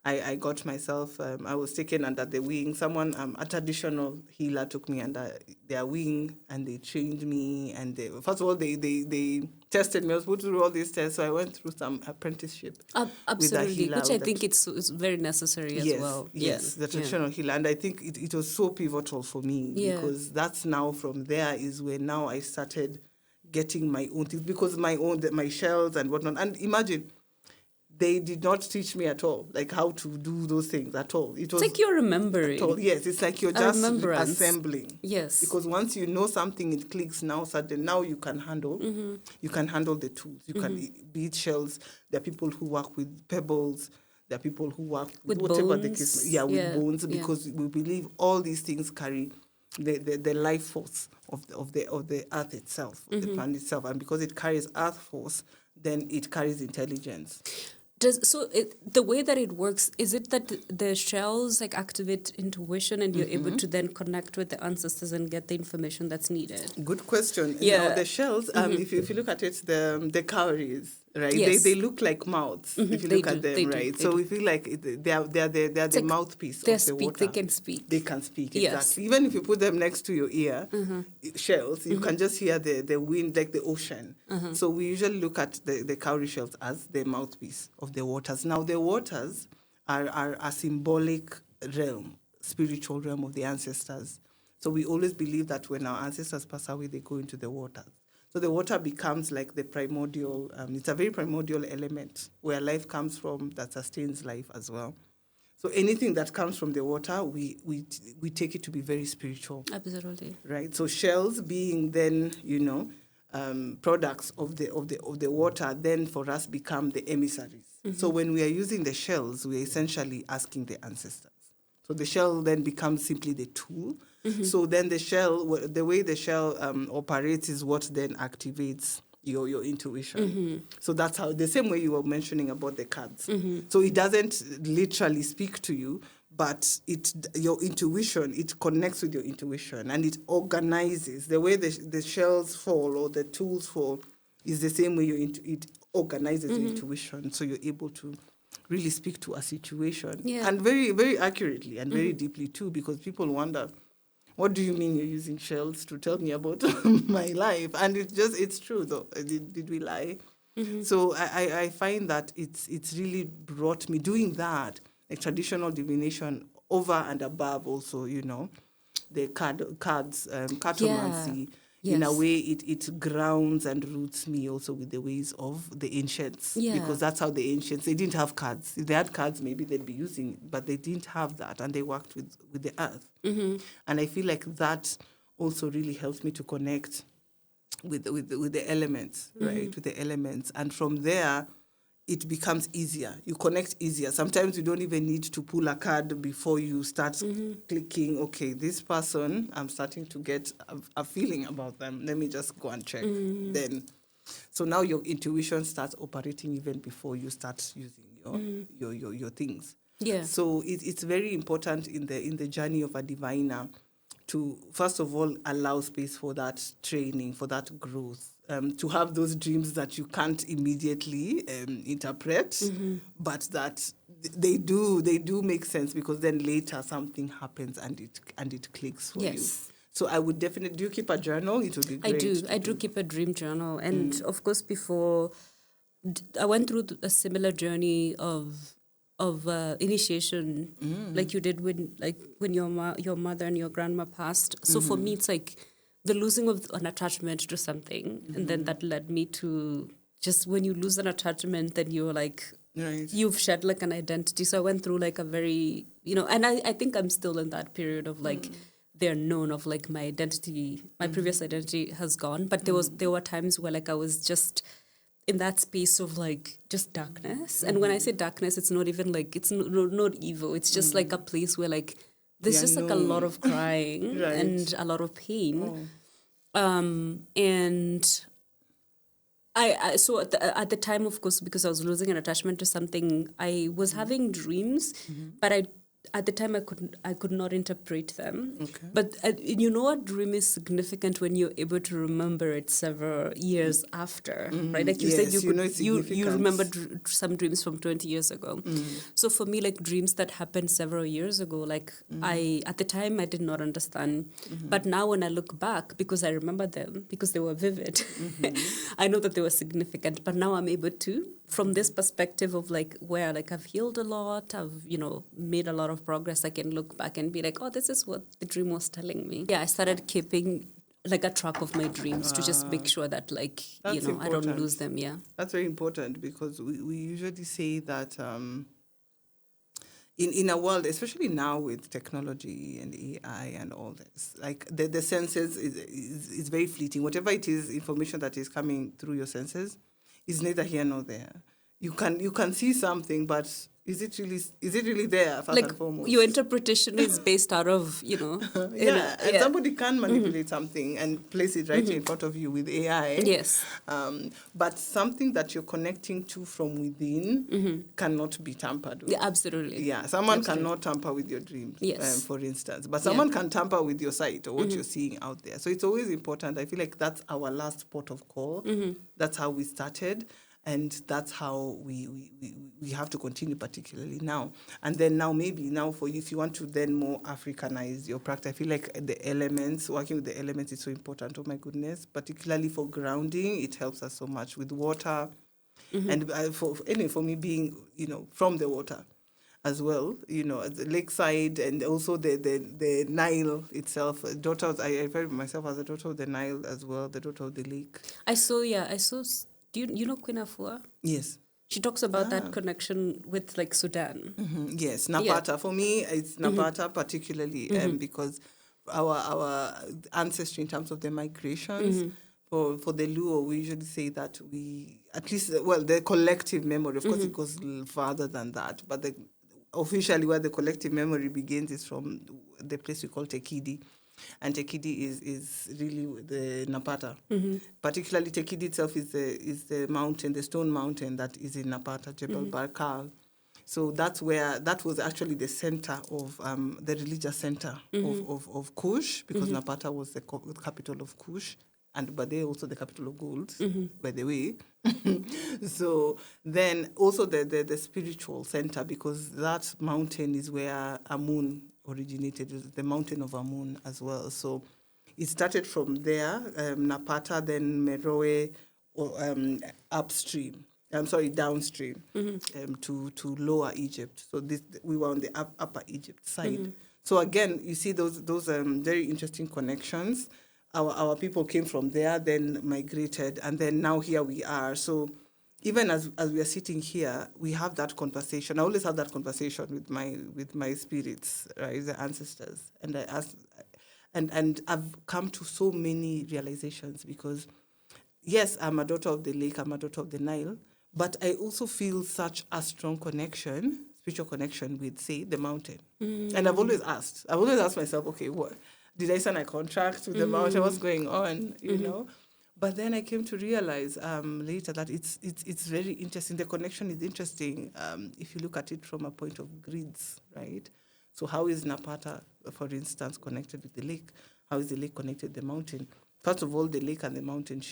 I got myself, I was taken under the wing. Someone, a traditional healer took me under their wing, and they trained me. And first of all, they tested me. I was put through all these tests. So I went through some apprenticeship with a Absolutely, healer. which I think it's very necessary as well. Yes, the traditional healer. And I think it was so pivotal for me because that's now from there is where now I started getting my own things, because my shells and whatnot. And imagine, they did not teach me at all, like how to do those things at all. It was It's like you're remembering. at all. Yes, it's like you're just remembrance. assembling. Yes. Because once you know something, it clicks now. Suddenly, now you can handle. You can handle the tools. You can be it shells. There are people who work with pebbles. There are people who work With whatever the bones. case. Yeah, with bones, because we believe all these things carry the life force of the earth itself, of the planet itself, and because it carries earth force, then it carries intelligence. The way that it works, is it that the shells like activate intuition and you're able to then connect with the ancestors and get the information that's needed? Good question. Yeah. Now, the shells, if you look at it, the cowries, right? Yes. They look like mouths if you look at them, right? So we feel like they are the like mouthpiece they of the water. They can speak. They can speak, Yes. exactly. Even if you put them next to your ear, shells, you can just hear the wind, like the ocean. So we usually look at the cowrie shells as the mouthpiece of the waters. Now, the waters are a symbolic realm, spiritual realm of the ancestors. So we always believe that when our ancestors pass away, they go into the waters. So the water becomes like the primordial, it's a very primordial element where life comes from, that sustains life as well. So anything that comes from the water, we take it to be very spiritual. Absolutely. Right. So shells being then, products of the water, then for us become the emissaries. So when we are using the shells, we are essentially asking the ancestors. So the shell then becomes simply the tool. So then the way the shell operates is what then activates your intuition. So that's how, the same way you were mentioning about the cards. So it doesn't literally speak to you, but your intuition, it connects with your intuition, and it organizes. The way the shells fall or the tools fall is the same way it organizes your intuition. So you're able to really speak to a situation, and very, very accurately and very deeply too, because people wonder, what do you mean you're using shells to tell me about my life? And it's true though. Did we lie? So I find that it's really brought me doing that, like traditional divination over and above also, the cards, cartomancy. In a way, it grounds and roots me also with the ways of the ancients. Yeah. Because that's how the ancients, they didn't have cards. If they had cards, maybe they'd be using it, but they didn't have that, and they worked with the earth. And I feel like that also really helps me to connect with the elements, right? With the elements. And from there, it becomes easier. You connect easier. Sometimes you don't even need to pull a card before you start clicking, okay, this person, I'm starting to get a feeling about them. Let me just go and check. Then, so now your intuition starts operating even before you start using your things. Yeah. So it's very important in the journey of a diviner to, first of all, allow space for that training, for that growth, to have those dreams that you can't immediately interpret, but that they do make sense, because then later something happens and it clicks for you. So I would definitely. Do you keep a journal? It would be great. I do keep a dream journal, and of course, before I went through a similar journey of initiation, like you did when your mother and your grandma passed. So for me, it's like the losing of an attachment to something, and then that led me to just, when you lose an attachment, then you're like, Right. you've shed like an identity. So I went through like a very, and I think I'm still in that period of like, the unknown of like my identity, my previous identity has gone, but there were times where like I was just in that space of like just darkness. And when I say darkness, it's not even like, it's not evil. It's just like a place where like there's just like a lot of crying Right. and a lot of pain. And I so at the time, of course, because I was losing an attachment to something, I was having dreams, but at the time I could not interpret them. Okay. But you know, a dream is significant when you're able to remember it several years after, right? Like you said, you remember some dreams from 20 years ago. So for me, like dreams that happened several years ago, like at the time I did not understand, but now when I look back, because I remember them, because they were vivid, I know that they were significant. But now I'm able to, from this perspective of like where like I've healed a lot, I've made a lot of progress, I can look back and be like, oh, this is what the dream was telling me. Yeah, I started keeping like a track of my dreams to just make sure that like I don't lose them. Yeah, that's very important, because we usually say that in a world, especially now with technology and AI and all this, like the senses is very fleeting. Whatever it is, information that is coming through your senses is neither here nor there. You can see something, but is it really there, first like and foremost? Your interpretation is based out of somebody can manipulate something and place it right in front of you with AI. Yes. But something that you're connecting to from within cannot be tampered with. Yeah, absolutely. Yeah, someone cannot tamper with your dreams, for instance, but someone can tamper with your sight or what you're seeing out there. So it's always important. I feel like that's our last port of call. That's how we started. And that's how we have to continue, particularly now. And then now for you, if you want to then more Africanize your practice, I feel like the elements, working with the elements is so important. Oh my goodness, particularly for grounding, it helps us so much with water. And for me being, from the water as well, the lakeside, and also the Nile itself. I refer to myself as a daughter of the Nile as well, the daughter of the lake. I saw. Do you know Queen Afua? Yes. She talks about that connection with like Sudan. Yes, Napata. For me, it's Napata particularly because our ancestry in terms of the migrations. For the Luo, we usually say that the collective memory, of course it goes further than that, but officially where the collective memory begins is from the place we call Tekidi. And Tekidi is really the Napata. Particularly Tekidi itself is the mountain, the stone mountain that is in Napata, Jebel Barkal. So that was actually the center of the religious center of Kush, because Napata was the capital of Kush, but they also the capital of gold, by the way. So then also the spiritual center, because that mountain is where Amun originated, the mountain of Amun as well. So it started from there, Napata, then Meroe, downstream to Lower Egypt. So we were on the Upper Egypt side. So again, you see those very interesting connections. Our people came from there, then migrated, and then now here we are. So even as we are sitting here, we have that conversation. I always have that conversation with my spirits, right, the ancestors, and I ask, and I've come to so many realizations, because yes, I'm a daughter of the lake, I'm a daughter of the Nile, but I also feel such a strong connection, spiritual connection with, say, the mountain. And I've always asked myself, okay, what did I sign a contract with the mountain? What's going on? You know. But then I came to realize later that it's very interesting. The connection is interesting if you look at it from a point of grids, right? So how is Napata, for instance, connected with the lake? How is the lake connected to the mountain? First of all, the lake and the mountain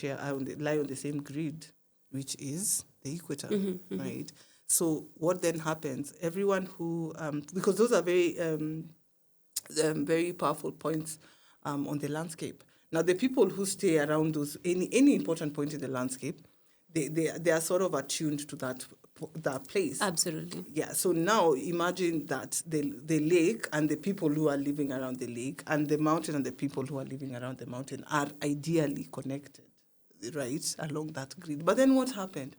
lie on the same grid, which is the equator, right? So what then happens? Everyone who, because those are very powerful points on the landscape. Now, the people who stay around any important point in the landscape, they are sort of attuned to that place. Absolutely. Yeah. So now imagine that the lake and the people who are living around the lake and the mountain and the people who are living around the mountain are ideally connected, right, along that grid. But then what happened?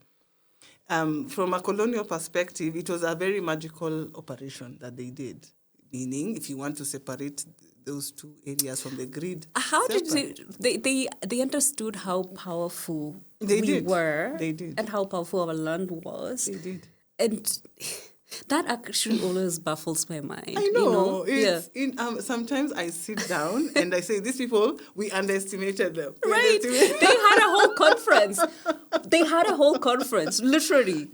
From a colonial perspective, it was a very magical operation that they did. Meaning, if you want to separate those two areas from the grid, How did they understood how powerful we were? They did. And how powerful our land was. They did. And that actually always baffles my mind. I know. Sometimes I sit down and I say, these people, we underestimated them. Right. They had a whole conference. Literally.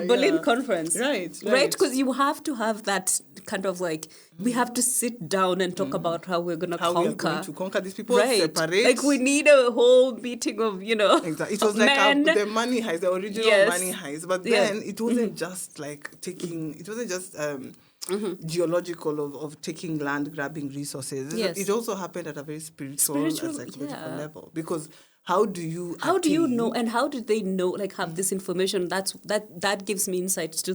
Berlin conference. Right. Because you have to have that kind of like, we have to sit down and talk about how we're going to conquer. How we are going to conquer these people, separate. Like we need a whole meeting of, Exactly. It was like the money heist, the original money heist. But then it wasn't just like it wasn't just geological of taking land, grabbing resources. Yes. It also happened at a very spiritual and psychological level. Because how do you know, and how did they know, like have this information? That gives me insight to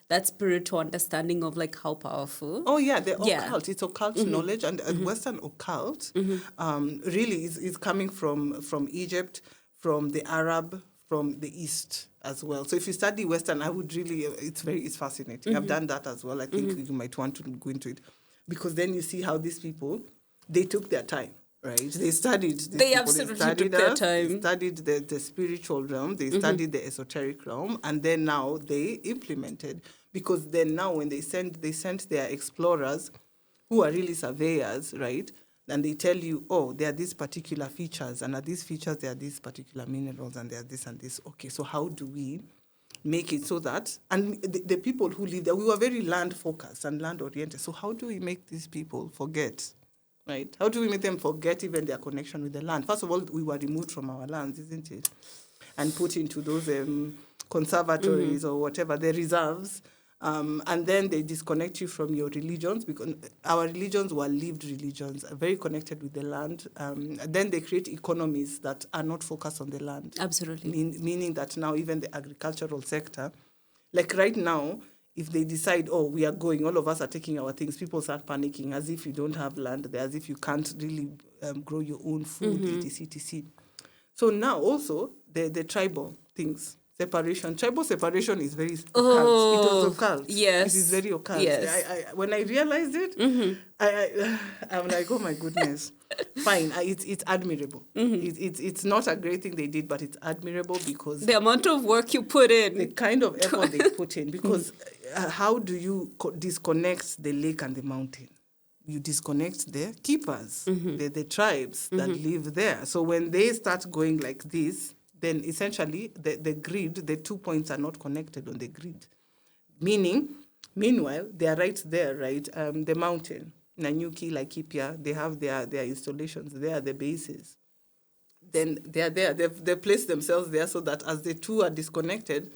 that spiritual understanding of like how powerful. Oh yeah, the occult. It's occult knowledge, and Western occult really is coming from Egypt, from the Arab, from the East as well. So if you study Western, I would really, it's fascinating. I've done that as well. I think you might want to go into it, because then you see how these people, they took their time. Right, they studied. They absolutely took their time. They studied the spiritual realm. They studied the esoteric realm, and then now they implemented. Because then now when they sent their explorers, who are really surveyors, right? And they tell you, oh, there are these particular features, and at these features there are these particular minerals, and there are this and this. Okay, so how do we make it so that, and the people who live there, we were very land focused and land oriented. So how do we make these people forget? Right? How do we make them forget even their connection with the land? First of all, we were removed from our lands, isn't it? And put into those conservatories or whatever, the reserves. And then they disconnect you from your religions, because our religions were lived religions, very connected with the land. Then they create economies that are not focused on the land. Absolutely. Meaning that now even the agricultural sector, like right now, if they decide, oh, we are going, all of us are taking our things, people start panicking as if you don't have land there, as if you can't really grow your own food, etc. So now also the tribal things, tribal separation is very occult. It was occult. Yes. It is very occult. Yes. When I realized it, I'm like, oh my goodness. Fine, it's admirable. It's not a great thing they did, but it's admirable because the amount of work you put in, the kind of effort they put in. Because how do you disconnect the lake and the mountain? You disconnect the keepers, the tribes that live there. So when they start going like this, then essentially the grid, the 2 points are not connected on the grid. Meanwhile, they are right there, right? The mountain, Nanyuki, Laikipia, they have their installations there, the bases. Then they are there. They've placed themselves there so that as the two are disconnected,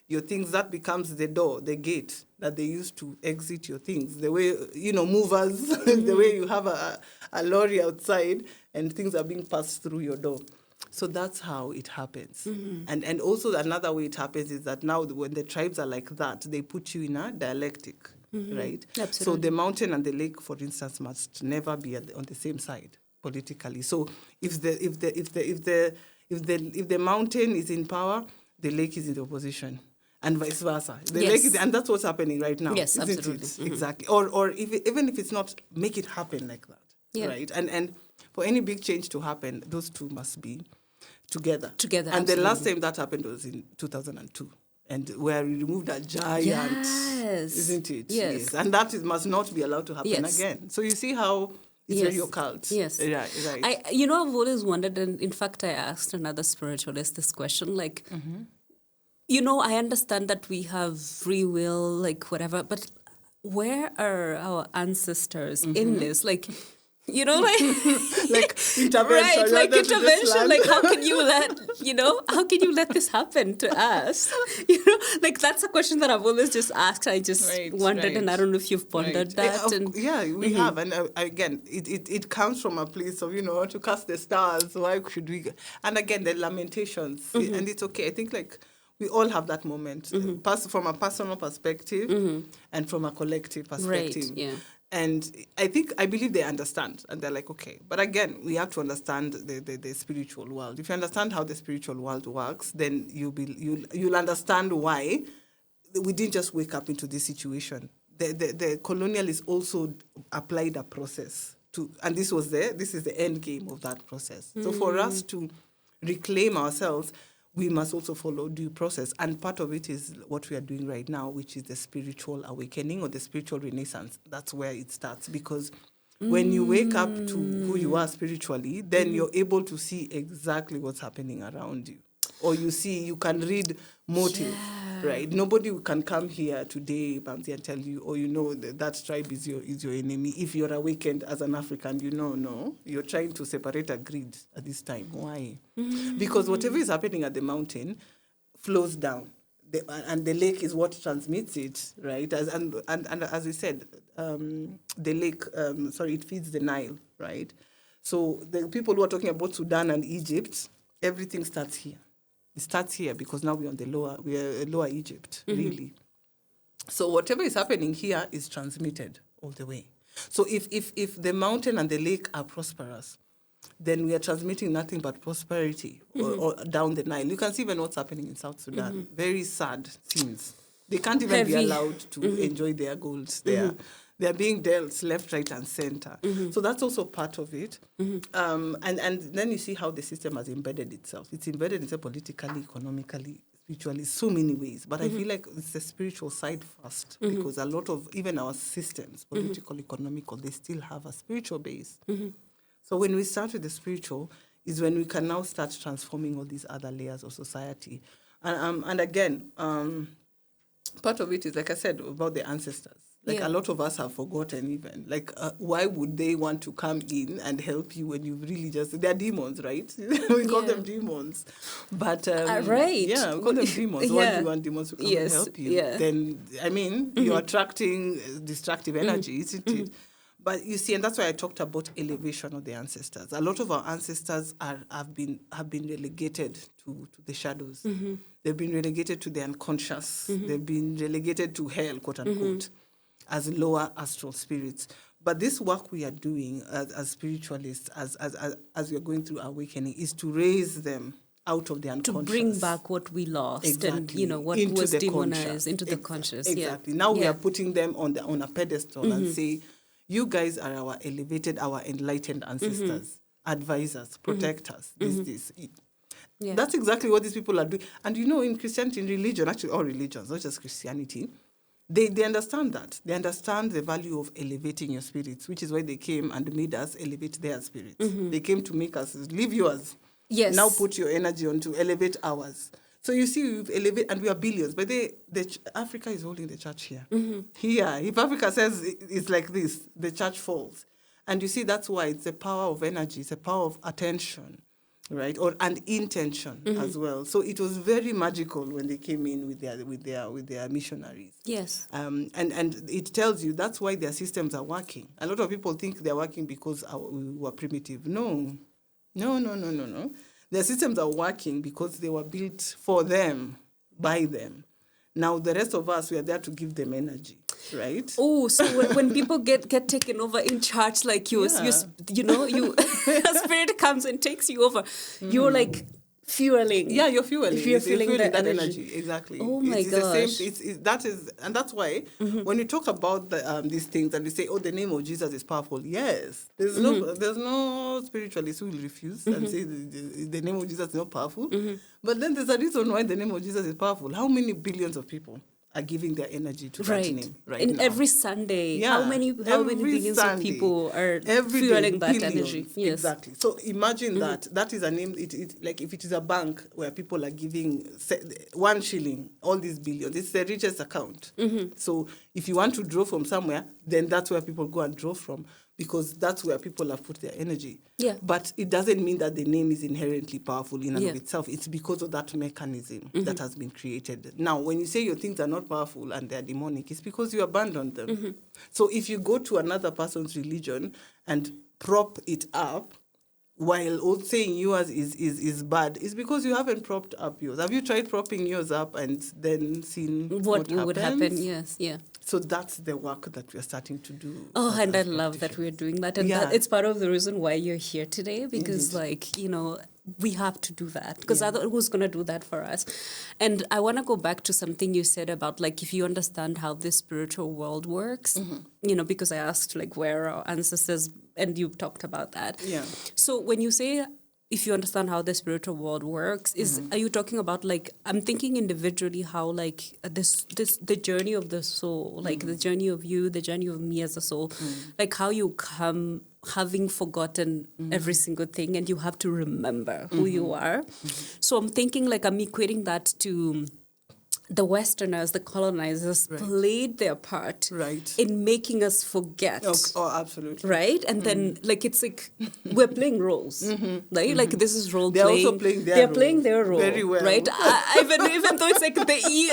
your things, that becomes the door, the gate that they use to exit your things. The way, movers, the way you have a lorry outside and things are being passed through your door. So that's how it happens. And also another way it happens is that now when the tribes are like that, they put you in a dialectic, right? Absolutely. So the mountain and the lake, for instance, must never be on the same side politically. So if the mountain is in power, the lake is in the opposition, and vice versa. The lake is, and that's what's happening right now. Yes, isn't absolutely. It? Exactly. Or even if it's not, make it happen like that, right? And for any big change to happen, those two must be together. And absolutely. The last time that happened was in 2002. And where we removed that giant, isn't it? Yes. And that must not be allowed to happen again. So you see how it's very occult. Yes. Right. I've always wondered, and in fact, I asked another spiritualist this question, like, I understand that we have free will, like whatever, but where are our ancestors in this? Like, You know, like Like intervention, right, like rather than just intervention. land. Like how can you let this happen to us? You know, like that's a question that I've always just asked. I just Right, wondered, and I right. don't know if you've pondered that. And Yeah, we have, and again, it comes from a place of to cast the stars. Why should we? And again, the lamentations, and it's okay. I think like we all have that moment, from a personal perspective, and from a collective perspective. right, yeah. And I believe they understand, and they're like, okay. But again, we have to understand the spiritual world. If you understand how the spiritual world works, then you'll understand why we didn't just wake up into this situation. The colonialists also applied a process to, and this is the end game of that process. So for us to reclaim ourselves, we must also follow due process. And part of it is what we are doing right now, which is the spiritual awakening or the spiritual renaissance. That's where it starts, because when you wake up to who you are spiritually, then you're able to see exactly what's happening around you. Or you can read motive, right? Nobody can come here today, Bamzi, and tell you, that tribe is your enemy. If you're awakened as an African, no, you're trying to separate a grid at this time. Why? Because whatever is happening at the mountain flows down. And the lake is what transmits it, right? And as we said, the lake, it feeds the Nile, right? So the people who are talking about Sudan and Egypt, everything starts here. It starts here because now we're lower Egypt, really. So whatever is happening here is transmitted all the way. So if the mountain and the lake are prosperous, then we are transmitting nothing but prosperity or down the Nile. You can see even what's happening in South Sudan. Very sad scenes. They can't even be allowed to enjoy their gold there. They're being dealt left, right, and center. So that's also part of it. And then you see how the system has embedded itself. It's embedded itself politically, economically, spiritually, so many ways. But I feel like it's the spiritual side first, because a lot of even our systems, political, economical, they still have a spiritual base. So when we start with the spiritual is when we can now start transforming all these other layers of society. And again, part of it is, like I said, about the ancestors. Like a lot of us have forgotten even. Like, why would they want to come in and help you when you really they're demons, right? We call them demons. But, right. Yeah, we call them demons. Why do you want demons to come and help you? Yeah. Then, you're attracting destructive energy, isn't it? But you see, and that's why I talked about elevation of the ancestors. A lot of our ancestors have been relegated to the shadows. They've been relegated to the unconscious. They've been relegated to hell, quote unquote, as lower astral spirits. But this work we are doing as spiritualists, as we are going through awakening, is to raise them out of the unconscious. To bring back what we lost, exactly. And what into was the demonized conscious. into the conscious. Exactly. Now we are putting them on a pedestal and say, you guys are our elevated, our enlightened ancestors, advisors, protectors, this. Yeah. That's exactly what these people are doing. And in Christianity, in religion, actually all religions, not just Christianity, they understand that. They understand the value of elevating your spirits, which is why they came and made us elevate their spirits. They came to make us leave yours. Yes. Now put your energy on to elevate ours. So you see, we've elevated, and we are billions. But Africa is holding the church here. Here, if Africa says it's like this, the church falls. And you see, that's why it's a power of energy. It's a power of attention, right? And intention as well. So it was very magical when they came in with their missionaries. Yes. And it tells you that's why their systems are working. A lot of people think they're working because we were primitive. No. Their systems are working because they were built for them, by them. Now, the rest of us, we are there to give them energy, right? Oh, so when people get taken over in church, like a spirit comes and takes you over, you're like fueling. Yeah, you're fueling. You're fueling that energy. Exactly. Oh my gosh. And that's why when you talk about these things and they say, the name of Jesus is powerful. Yes, there's no spiritualist who will refuse and say the name of Jesus is not powerful. But then there's a reason why the name of Jesus is powerful. How many billions of people are giving their energy to that name right now? Every Sunday, how many billions of people are fueling that energy? Yes. Exactly. So imagine that is a name. Like if it is a bank where people are giving 1 shilling, all these billions, it's the richest account. So if you want to draw from somewhere, then that's where people go and draw from. because that's where people have put their energy. Yeah. But it doesn't mean that the name is inherently powerful in and Yeah. of itself. It's because of that mechanism that has been created. Now, when you say your things are not powerful and they're demonic, it's because you abandoned them. So if you go to another person's religion and prop it up, while also saying yours is bad, it's because you haven't propped up yours. Have you tried propping yours up and then seen what would happen? happens? Yes, yeah. So that's the work that we're starting to do. Oh, and I as love that we're doing that. And Yeah. that it's part of the reason why you're here today, because we have to do that, because who's going to do that for us? And I want to go back to something you said about, like, if you understand how this spiritual world works, because I asked, like, where our ancestors, and you talked about that. Yeah. So when you say, if you understand how the spiritual world works, are you talking about, like, I'm thinking individually how, like, the journey of the soul, like the journey of you, the journey of me as a soul, like how you come having forgotten every single thing and you have to remember who you are. So I'm thinking, like, I'm equating that to the Westerners, the colonizers, played their part in making us forget. Oh, absolutely. Right? And then, like, it's like we're playing roles, right? Like, this is role They're playing. also playing their They're role playing their role. very well. Right? Even though it's like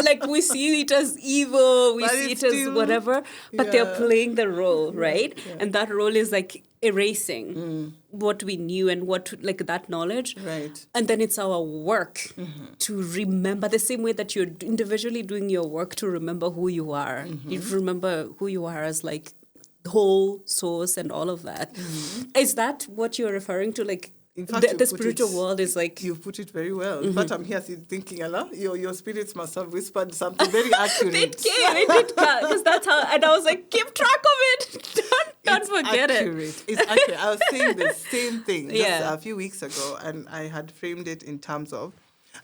like we see it as evil, we But see it it's as still- whatever, but they're playing the role, right? Yeah. And that role is like erasing what we knew and what, like, that knowledge. Right. And then it's our work to remember, the same way that you're individually doing your work to remember who you are. You remember who you are as, like, whole source and all of that. Is that what you're referring to? Like, In fact, the spiritual world is like... You put it very well. In fact, I'm here thinking, Allah, your spirits must have whispered something very accurate. It did come, because that's how... And I was like, keep track of it. Don't forget accurate. It's accurate. I was saying the same thing just Yeah. a few weeks ago, and I had framed it in terms of,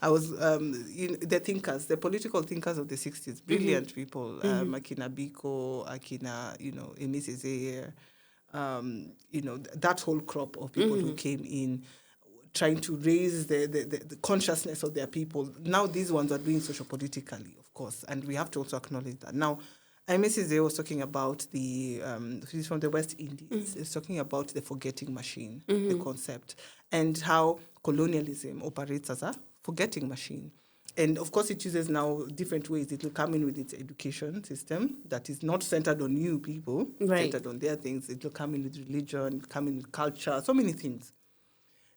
I was, the thinkers, the political thinkers of the 60s, brilliant people, Akina Biko, Akina, Emiseze, that whole crop of people who came in trying to raise the consciousness of their people. Now these ones are doing socio-politically, of course, and we have to also acknowledge that. Now, Emiseze was talking about he's from the West Indies, he's talking about the forgetting machine, the concept, and how colonialism operates as a forgetting machine. And of course, it uses now different ways. It will come in with its education system that is not centered on you people, centered on their things. It will come in with religion, come in with culture, so many things.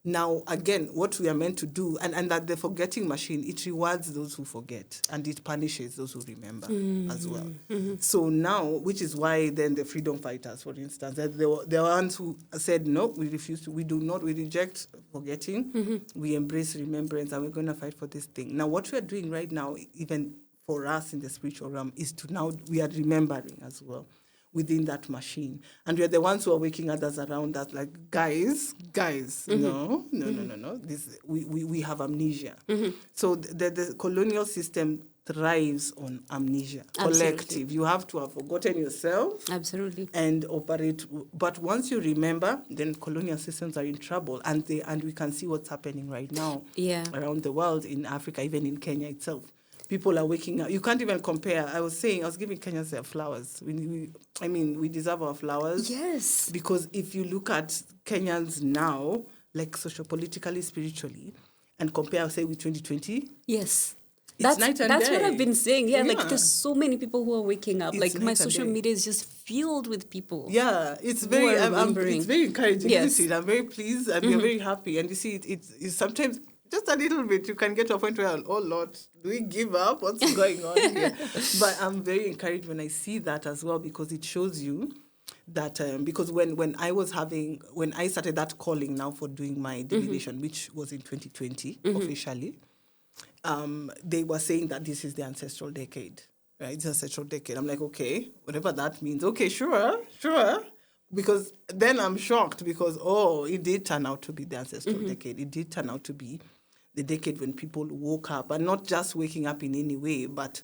Now, again, what we are meant to do, and that the forgetting machine, it rewards those who forget, and it punishes those who remember as well. So now, which is why then the freedom fighters, for instance, they were the ones who said, no, we refuse to, we reject forgetting, we embrace remembrance, and we're going to fight for this thing. Now, what we are doing right now, even for us in the spiritual realm, is to now, we are remembering as well within that machine. And we're the ones who are waking others around us, like, guys, no. We have amnesia. So the colonial system thrives on amnesia, collective. You have to have forgotten yourself. Absolutely. And operate. But once you remember, then colonial systems are in trouble. And we can see what's happening right now around the world, in Africa, even in Kenya itself. People are waking up. You can't even compare. I was giving Kenyans their flowers. We deserve our flowers. Yes. Because if you look at Kenyans now, like socio-politically, spiritually, and compare, say, with 2020. Yes. It's night and that's day. what I've been saying. Yeah, like, there's so many people who are waking up. It's like, my night and social day. media is just filled with people. Yeah, it's who very, are remembering. it's very encouraging. Yes. Isn't it? I'm very pleased, and we're very happy. And you see, it's sometimes just a little bit, you can get to a point where, oh Lord, do we give up? What's going on here? But I'm very encouraged when I see that as well, because it shows you that, because when I started that calling now for doing my divination, which was in 2020 officially, they were saying that this is the ancestral decade, right? It's ancestral decade. I'm like, okay, whatever that means. Okay, sure. Because then I'm shocked because, it did turn out to be the ancestral decade. It did turn out to be the decade when people woke up, and not just waking up in any way, but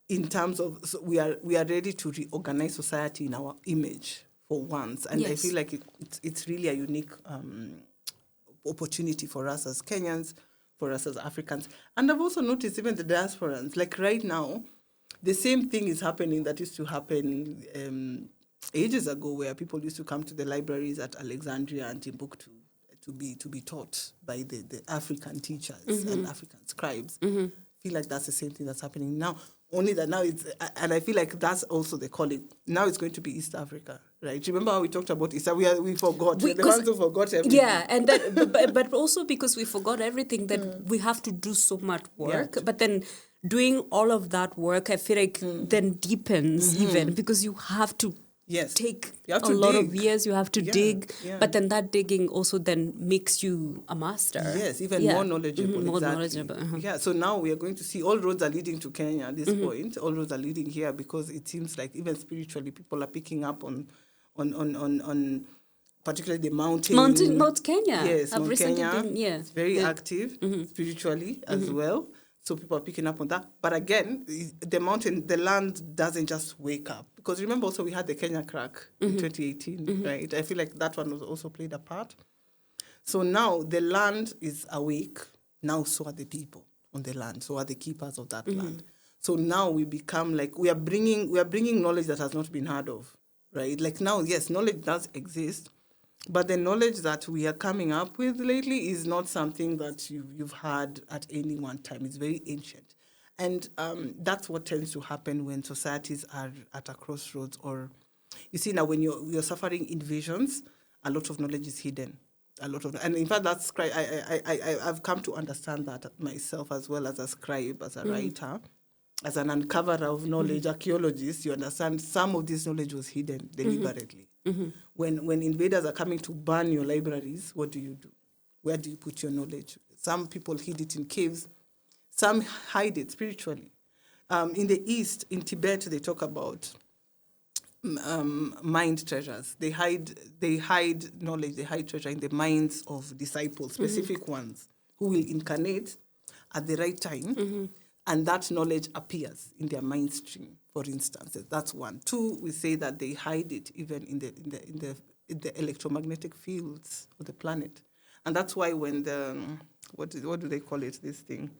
in terms of, so we are ready to reorganize society in our image for once. And I feel like it's really a unique opportunity for us as Kenyans, for us as Africans. And I've also noticed even the diasporans, like right now, the same thing is happening that used to happen ages ago, where people used to come to the libraries at Alexandria and Timbuktu to be taught by the African teachers and African scribes. I feel like that's the same thing that's happening now. Only that now and I feel like that's also the calling. Now it's going to be East Africa, right? Remember how we talked about East Africa? We forgot. We're the ones who forgot everything. Yeah, and that, but also because we forgot everything, that we have to do so much work. But then doing all of that work, I feel like then deepens even, because you have to take a lot of years, you have to dig, but then that digging also then makes you a master. Yes, even more knowledgeable. More knowledgeable. Yeah, so now we are going to see all roads are leading to Kenya at this point. All roads are leading here, because it seems like even spiritually people are picking up on particularly the Mount Kenya. Yes, I've Mount Kenya. Been, very active spiritually as well. So people are picking up on that. But again, the land doesn't just wake up. Because remember also we had the Kenya crack in 2018, right? I feel like that one was also played a part. So now the land is awake. Now so are the people on the land. So are the keepers of that land. So now we become like, we are bringing knowledge that has not been heard of, right? Like now, yes, knowledge does exist. But the knowledge that we are coming up with lately is not something that you've had at any one time. It's very ancient. And that's what tends to happen when societies are at a crossroads, or you see now when you're suffering invasions, a lot of knowledge is hidden. And in fact, that's I've come to understand that myself, as well as a scribe, as a writer, as an uncoverer of knowledge, archaeologist. You understand some of this knowledge was hidden deliberately. When invaders are coming to burn your libraries, what do you do? Where do you put your knowledge? Some people hid it in caves. Some hide it spiritually. In the East, in Tibet, they talk about mind treasures. They hide knowledge, they hide treasure in the minds of disciples, specific ones, who will incarnate at the right time, and that knowledge appears in their mind stream, for instance. That's one. Two, we say that they hide it even in the electromagnetic fields of the planet. And that's why when what do they call it, this thing?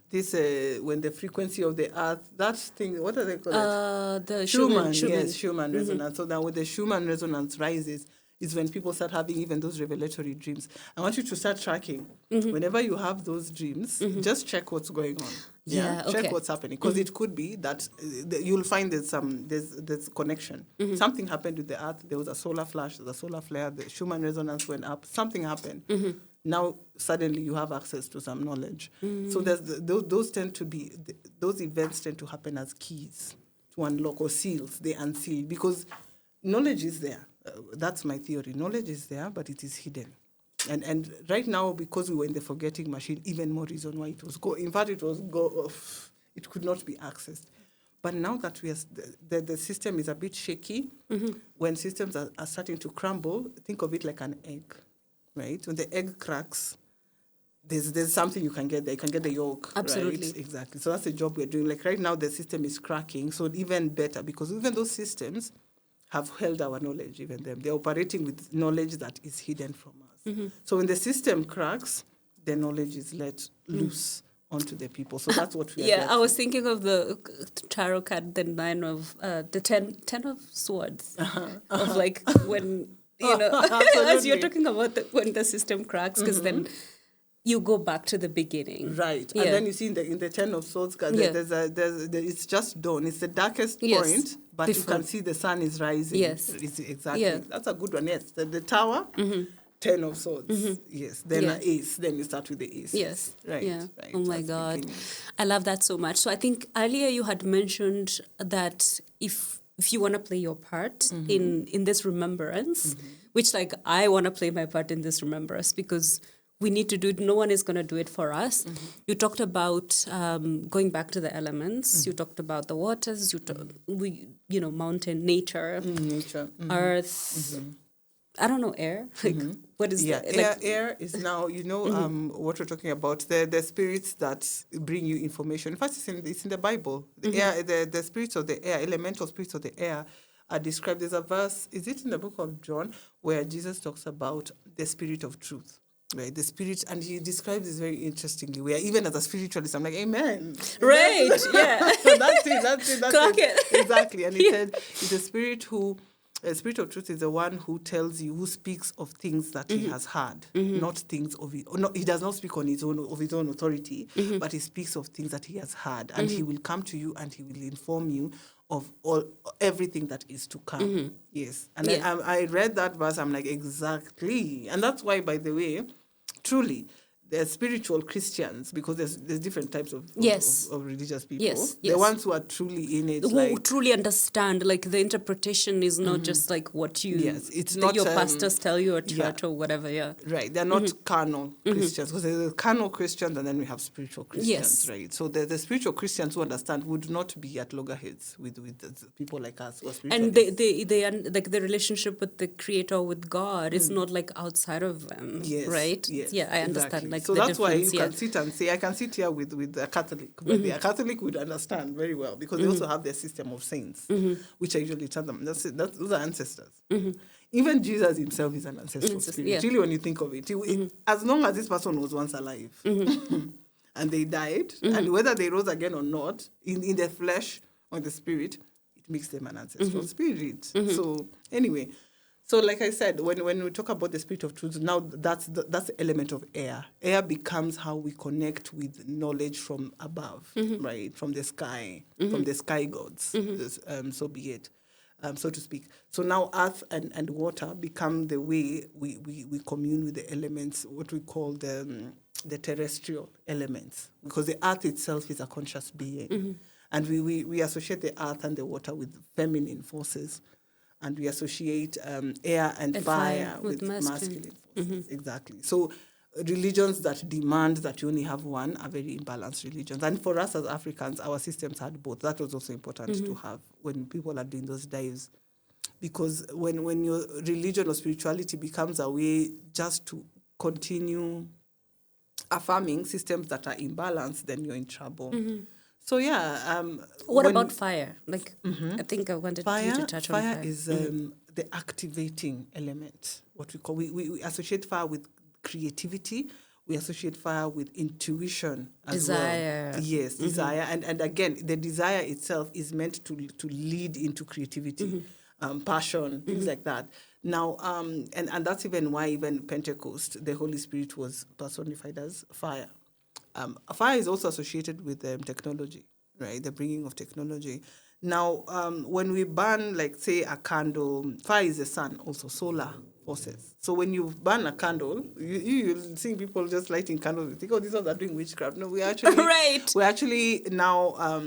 When the frequency of the earth, that thing, what do they call it? The Schumann. Yes, Schumann resonance. So now when the Schumann resonance rises, is when people start having even those revelatory dreams. I want you to start tracking. Whenever you have those dreams, just check what's going on. Check what's happening. Because it could be that you'll find there's connection. Something happened with the earth. There was a solar flash, the solar flare, the Schumann resonance went up. Something happened. Now, suddenly you have access to some knowledge. So those events tend to happen as keys to unlock, or seals. They unseal, because knowledge is there. That's my theory. Knowledge is there, but it is hidden. And right now, because we were in the forgetting machine, even more reason why it was in fact, it was off. It could not be accessed. But now that the system is a bit shaky, when systems are starting to crumble, think of it like an egg, right? When the egg cracks, there's something you can get there. You can get the yolk. Absolutely. Right? Exactly. So that's the job we're doing. Like right now, the system is cracking. So even better, because even those systems have held our knowledge, even them. They're operating with knowledge that is hidden from us. So when the system cracks, the knowledge is let loose onto the people. So that's what we are getting. I was thinking of the tarot card, the 9 of, the 10 of swords. Of like when, as you're talking about when the system cracks, because then you go back to the beginning. Right. And then you see in the 10 of swords, it's just dawn. It's the darkest point, but you can see the sun is rising. Yes. Exactly. Yeah. That's a good one. Yes. The tower, 10 of swords. Yes. Then an ace. Then you start with the ace. Yes. Right. Yeah. Right. Oh my God. I love that so much. So I think earlier you had mentioned that if you want to play your part in this remembrance, which like I want to play my part in this remembrance, because we need to do it. No one is going to do it for us. You talked about going back to the elements. You talked about the waters. Mountain, nature, earth. I don't know, air. Like what is that? Like, air is now. What we're talking about. The spirits that bring you information. In fact, it's in the Bible. The air, the spirits of the air, elemental spirits of the air, are described. There's a verse. Is it in the book of John where Jesus talks about the spirit of truth? Right, the spirit, and he describes this very interestingly, where even as a spiritualist, I'm like, amen. Right, yeah. That's it. Clock it. Exactly. And he said, it's the spirit who A spirit of truth is the one who tells you, who speaks of things that he has heard, not things of it. Or no, he does not speak on his own of his own authority, but he speaks of things that he has heard, and he will come to you and he will inform you of everything that is to come. Yes, and I read that verse. I'm like, exactly, and that's why, by the way, truly, they're spiritual Christians, because there's different types of religious people. Yes. The ones who are truly in it, who truly understand, like the interpretation is not just like what you, it's not your pastors tell you at church or whatever. Yeah, right. They're not carnal Christians, because there's carnal Christians and then we have spiritual Christians, right? So the spiritual Christians who understand would not be at loggerheads with people like us who are spiritual. And they like the relationship with the Creator, with God, is not like outside of them, right? Yes, yeah, I understand. Exactly. Like so the that's why you can difference, sit and say, I can sit here with a Catholic, but a Catholic would understand very well, because they also have their system of saints, which I usually tell them, those are ancestors. Even Jesus himself is an ancestral spirit. Really, when you think of it, as long as this person was once alive and they died, and whether they rose again or not, in the flesh or the spirit, it makes them an ancestral spirit. So anyway, so like I said, when we talk about the spirit of truth, now that's the element of air. Air becomes how we connect with knowledge from above, right? From the sky, from the sky gods, so be it, so to speak. So now earth and water become the way we commune with the elements, what we call the terrestrial elements, because the earth itself is a conscious being. And we associate the earth and the water with feminine forces. And we associate air and fire with masculine forces. Exactly. So religions that demand that you only have one are very imbalanced religions. And for us as Africans, our systems had both. That was also important to have when people are doing those dives. Because when your religion or spirituality becomes a way just to continue affirming systems that are imbalanced, then you're in trouble. So yeah. what about fire? Like I think I wanted you to touch on fire. Fire is the activating element. What we call we associate fire with creativity. We associate fire with intuition as desire. Well. Yes, desire, and again, the desire itself is meant to lead into creativity, passion, things like that. Now, and that's even why even Pentecost, the Holy Spirit was personified as fire. Fire is also associated with technology, right? The bringing of technology. Now, when we burn, like, say, a candle, fire is the sun, also solar forces. So when you burn a candle, you'll see people just lighting candles. You think, oh, these ones are doing witchcraft. No, we're actually now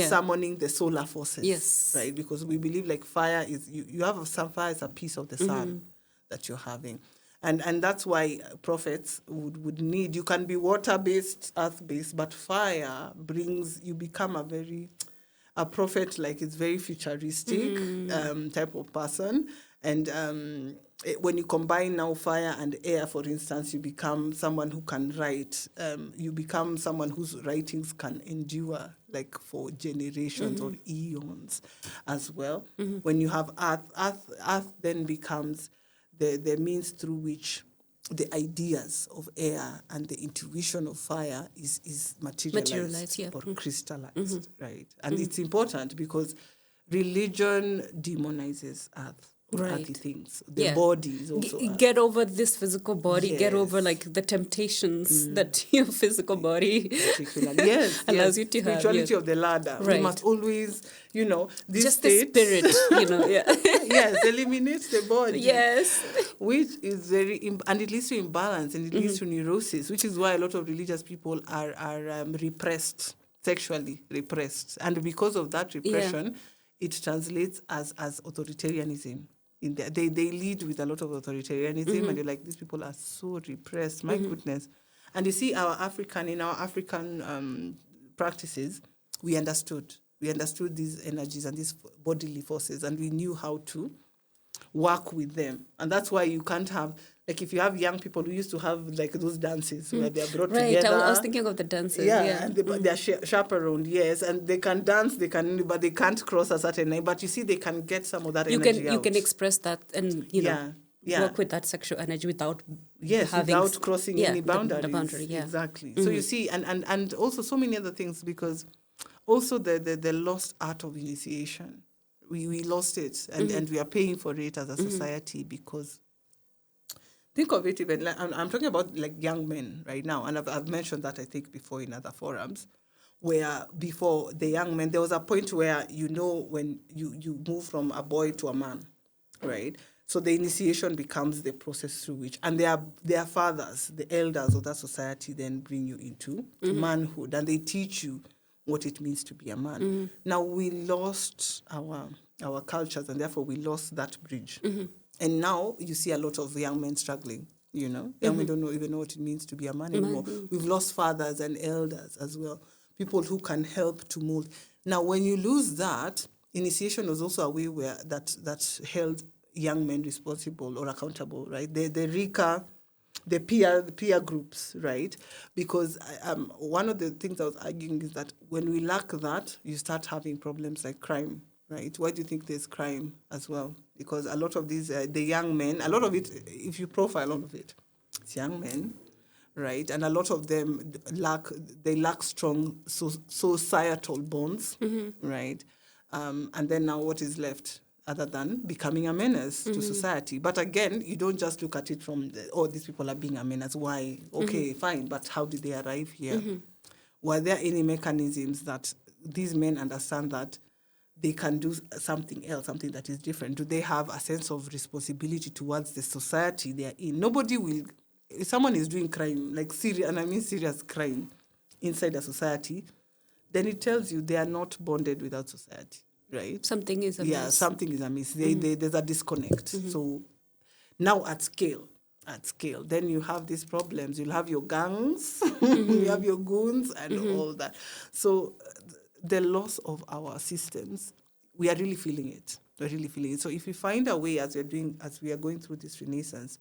summoning the solar forces, right? Because we believe like fire is, you have some fire is a piece of the sun that you're having. And that's why prophets would need, you can be water-based, earth-based, but fire brings, you become a prophet, like it's very futuristic type of person. And when you combine now fire and air, for instance, you become someone who can write. You become someone whose writings can endure, like for generations or eons as well. When you have earth then becomes the means through which the ideas of air and the intuition of fire is materialized or crystallized, right? And it's important because religion demonizes earth. Earthy things. The body is also get over this physical body, get over like the temptations that your physical body allows you to have. Spirituality of the ladder. Right. We must always, this just state, the spirit, yes, eliminates the body. Yes. Which is and it leads to imbalance and it leads to neurosis, which is why a lot of religious people are repressed, sexually repressed. And because of that repression, it translates as authoritarianism. They lead with a lot of authoritarianism, and you're like, these people are so repressed. My goodness. And you see, in our African practices, we understood these energies and these bodily forces, and we knew how to work with them. And that's why you can't have, like, if you have young people who used to have like those dances where they're brought together. Right, I was thinking of the dances. Yeah. And they're chaperoned, yes, and they can dance, but they can't cross a certain line. But you see, they can get some of that energy out. You can express that and, work with that sexual energy without without crossing any boundaries. The boundary, Exactly. So you see, and also so many other things, because also the lost art of initiation. We lost it, and we are paying for it as a society because think of it even like, I'm talking about like young men right now, and I've mentioned that I think before in other forums, where before the young men there was a point where when you move from a boy to a man, right? So the initiation becomes the process through which, and their fathers, the elders of that society, then bring you into manhood, and they teach you what it means to be a man. Now we lost our cultures, and therefore we lost that bridge. And now you see a lot of young men struggling. Young men don't even know what it means to be a man anymore. We've lost fathers and elders as well, people who can help to mold. Now, when you lose that, initiation was also a way where that held young men responsible or accountable, right? The RICA, the peer groups, right? Because one of the things I was arguing is that when we lack that, you start having problems like crime, right? Why do you think there's crime as well? Because a lot of these, the young men, a lot of it, if you profile a lot of it, it's young men, right? And a lot of them lack strong societal bonds, right? And then now what is left other than becoming a menace to society? But again, you don't just look at it from, these people are being a menace. Why? Okay, fine. But how did they arrive here? Were there any mechanisms that these men understand that they can do something else, something that is different? Do they have a sense of responsibility towards the society they are in? Nobody will, if someone is doing crime, like serious, and I mean serious crime, inside a society, then it tells you they are not bonded without society, right? Something is amiss. Yeah, something is amiss. There's a disconnect. So now at scale, then you have these problems. You'll have your gangs, you have your goons, and all that. So the loss of our systems, we are really feeling it. We're really feeling it. So if we find a way, as we are going through this renaissance,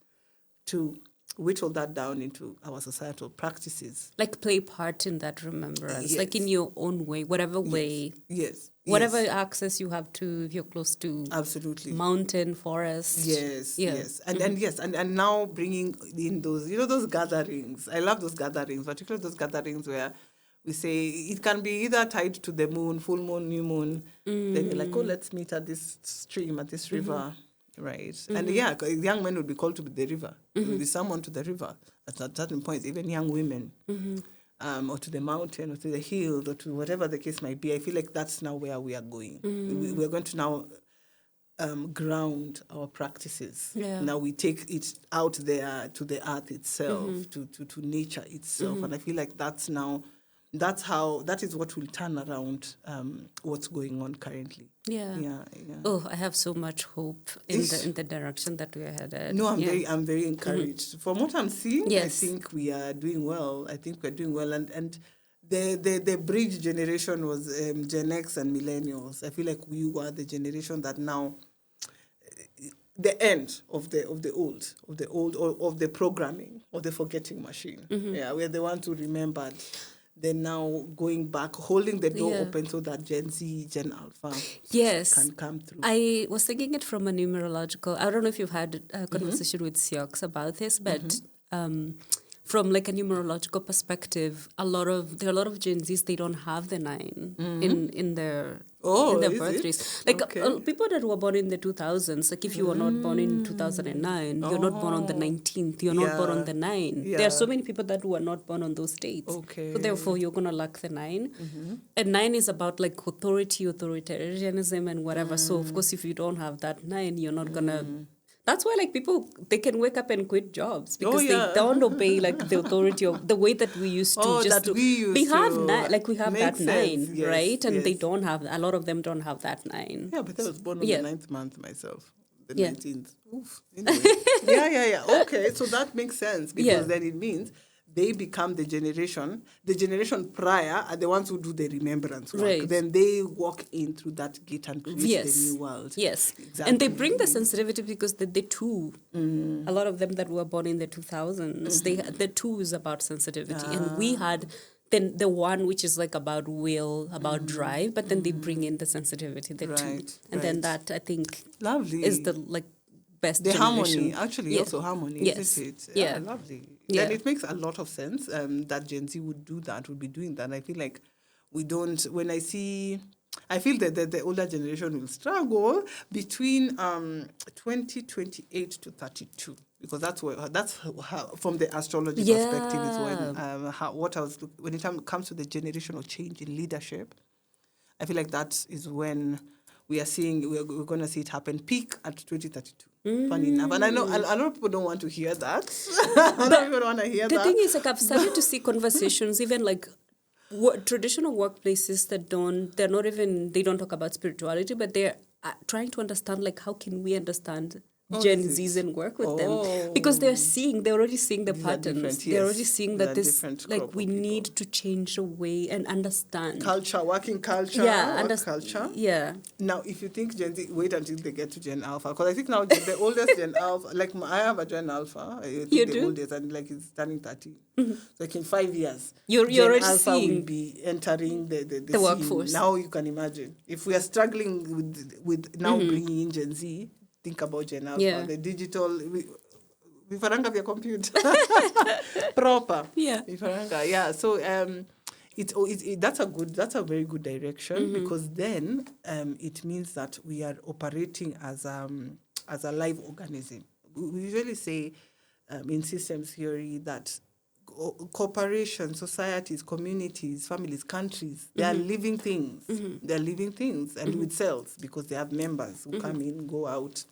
to whittle that down into our societal practices. Like play part in that remembrance, like in your own way, whatever way. Yes. Whatever access you have to, if you're close to absolutely mountain, forest. Yes. And now bringing in those, those gatherings. I love those gatherings, particularly those gatherings where we say it can be either tied to the moon, full moon, new moon. Then you're like, let's meet at this stream, at this river. Right. And young men would be called to the river. There would be someone to the river at certain points, even young women, or to the mountain, or to the hills, or to whatever the case might be. I feel like that's now where we are going. We're going to now ground our practices. Yeah. Now we take it out there to the earth itself, to nature itself. And I feel like that is what will turn around what's going on currently. Yeah. Oh, I have so much hope in the direction that we are headed. No, I'm very encouraged. From what I'm seeing, I think we are doing well. And the bridge generation was Gen X and millennials. I feel like we were the generation that now the end of the programming, of the forgetting machine. Yeah, we're the ones who remembered. They're now going back, holding the door open so that Gen Z, Gen Alpha can come through. I was thinking it from a numerological, I don't know if you've had a conversation with Siox about this, but from like a numerological perspective, there are a lot of Gen Zs, they don't have the 9 in their birth rates. Like people that were born in the 2000s, like if you were not born in 2009, you're not born on the 19th, you're not born on the 9. There are so many people that were not born on those dates. Okay. So therefore, you're going to lack the 9. And 9 is about like authority, authoritarianism and whatever. So of course, if you don't have that 9, you're not going to... That's why, like, people, they can wake up and quit jobs because they don't obey, like, the authority of the way that we used to. We have that 9, right? And they don't have, a lot of them don't have that 9. Yeah, but I was born on the 9th month myself. The 19th. Oof. Anyway. Okay, so that makes sense because then it means they become the generation prior are the ones who do the remembrance work. Right. Then they walk in through that gate and create the new world. Yes. Exactly. And they bring the sensitivity because they too, a lot of them that were born in the 2000s, the 2 is about sensitivity. And we had then the 1 which is like about will, about drive, but then they bring in the sensitivity, the 2. And then that, I think, is the like best the generation. Harmony, actually also harmony, isn't it? Yeah, lovely. Yeah. Then it makes a lot of sense that Gen Z would be doing that. I feel like we don't, when I see I feel that the older generation will struggle between 2028 to 32, because that's how, from the astrology perspective, is when when it comes to the generational change in leadership. I feel like that is when we're going to see it happen, peak at 2032. Funny enough. And I know a lot of people don't want to hear that. A lot of people don't want to hear that. The thing is, like, I've started to see conversations, even like traditional workplaces they don't talk about spirituality, but they're trying to understand, like, how can we understand Gen Zs and work with them, because they're already seeing the patterns. They're already seeing that this, like, we need to change the way and understand working culture, culture. Yeah. Now, if you think Gen Z, wait until they get to Gen Alpha, because I think now the oldest Gen Alpha, like I have a Gen Alpha, I think the oldest, and like it's turning 30. So like in 5 years, you're Gen already Alpha seeing will be entering the scene. Workforce. Now you can imagine if we are struggling with now bringing in Gen Z. Think about Gen Alpha, the digital, vifaranga vya computer, proper. Yeah. Vifaranga, yeah. So that's a very good direction, because then it means that we are operating as a live organism. We usually say in systems theory that corporations, societies, communities, families, countries, they are living things. They're living things, and with cells, because they have members who come in, go out.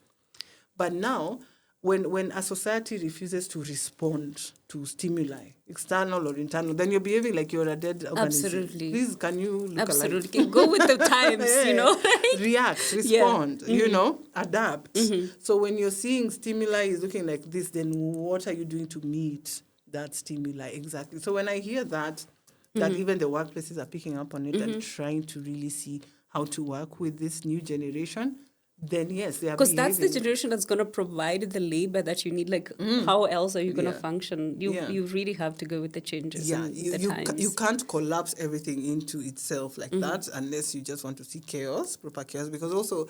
But now, when a society refuses to respond to stimuli, external or internal, then you're behaving like you're a dead organism. Absolutely. Please, can you look alive? Go with the times, you know. React, respond, you know, adapt. So when you're seeing stimuli is looking like this, then what are you doing to meet that stimuli? Exactly. So when I hear that even the workplaces are picking up on it and trying to really see how to work with this new generation, then yes, they are because that's the generation that's going to provide the labor that you need. Like, how else are you going to function? You really have to go with the changes. Yeah, you can't collapse everything into itself like that, unless you just want to see chaos, proper chaos. Because also,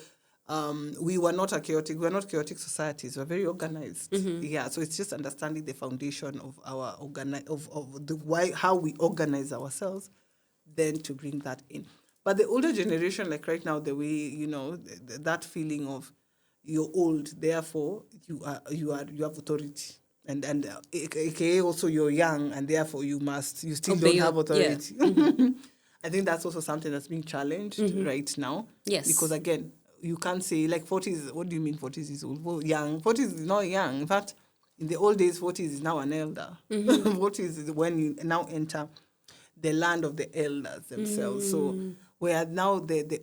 we're not chaotic societies. We're very organized. Yeah, so it's just understanding the foundation of our how we organize ourselves, then to bring that in. But the older generation, like right now, the way, you know, that feeling of you're old, therefore you have authority, and aka also you're young, and therefore you still don't have authority. Yeah. I think that's also something that's being challenged right now. Yes. Because again, you can't say like 40s. What do you mean 40s is old? Well, young. 40s is not young. In fact, in the old days, 40s is now an elder. 40s is when you now enter the land of the elders themselves. So where now the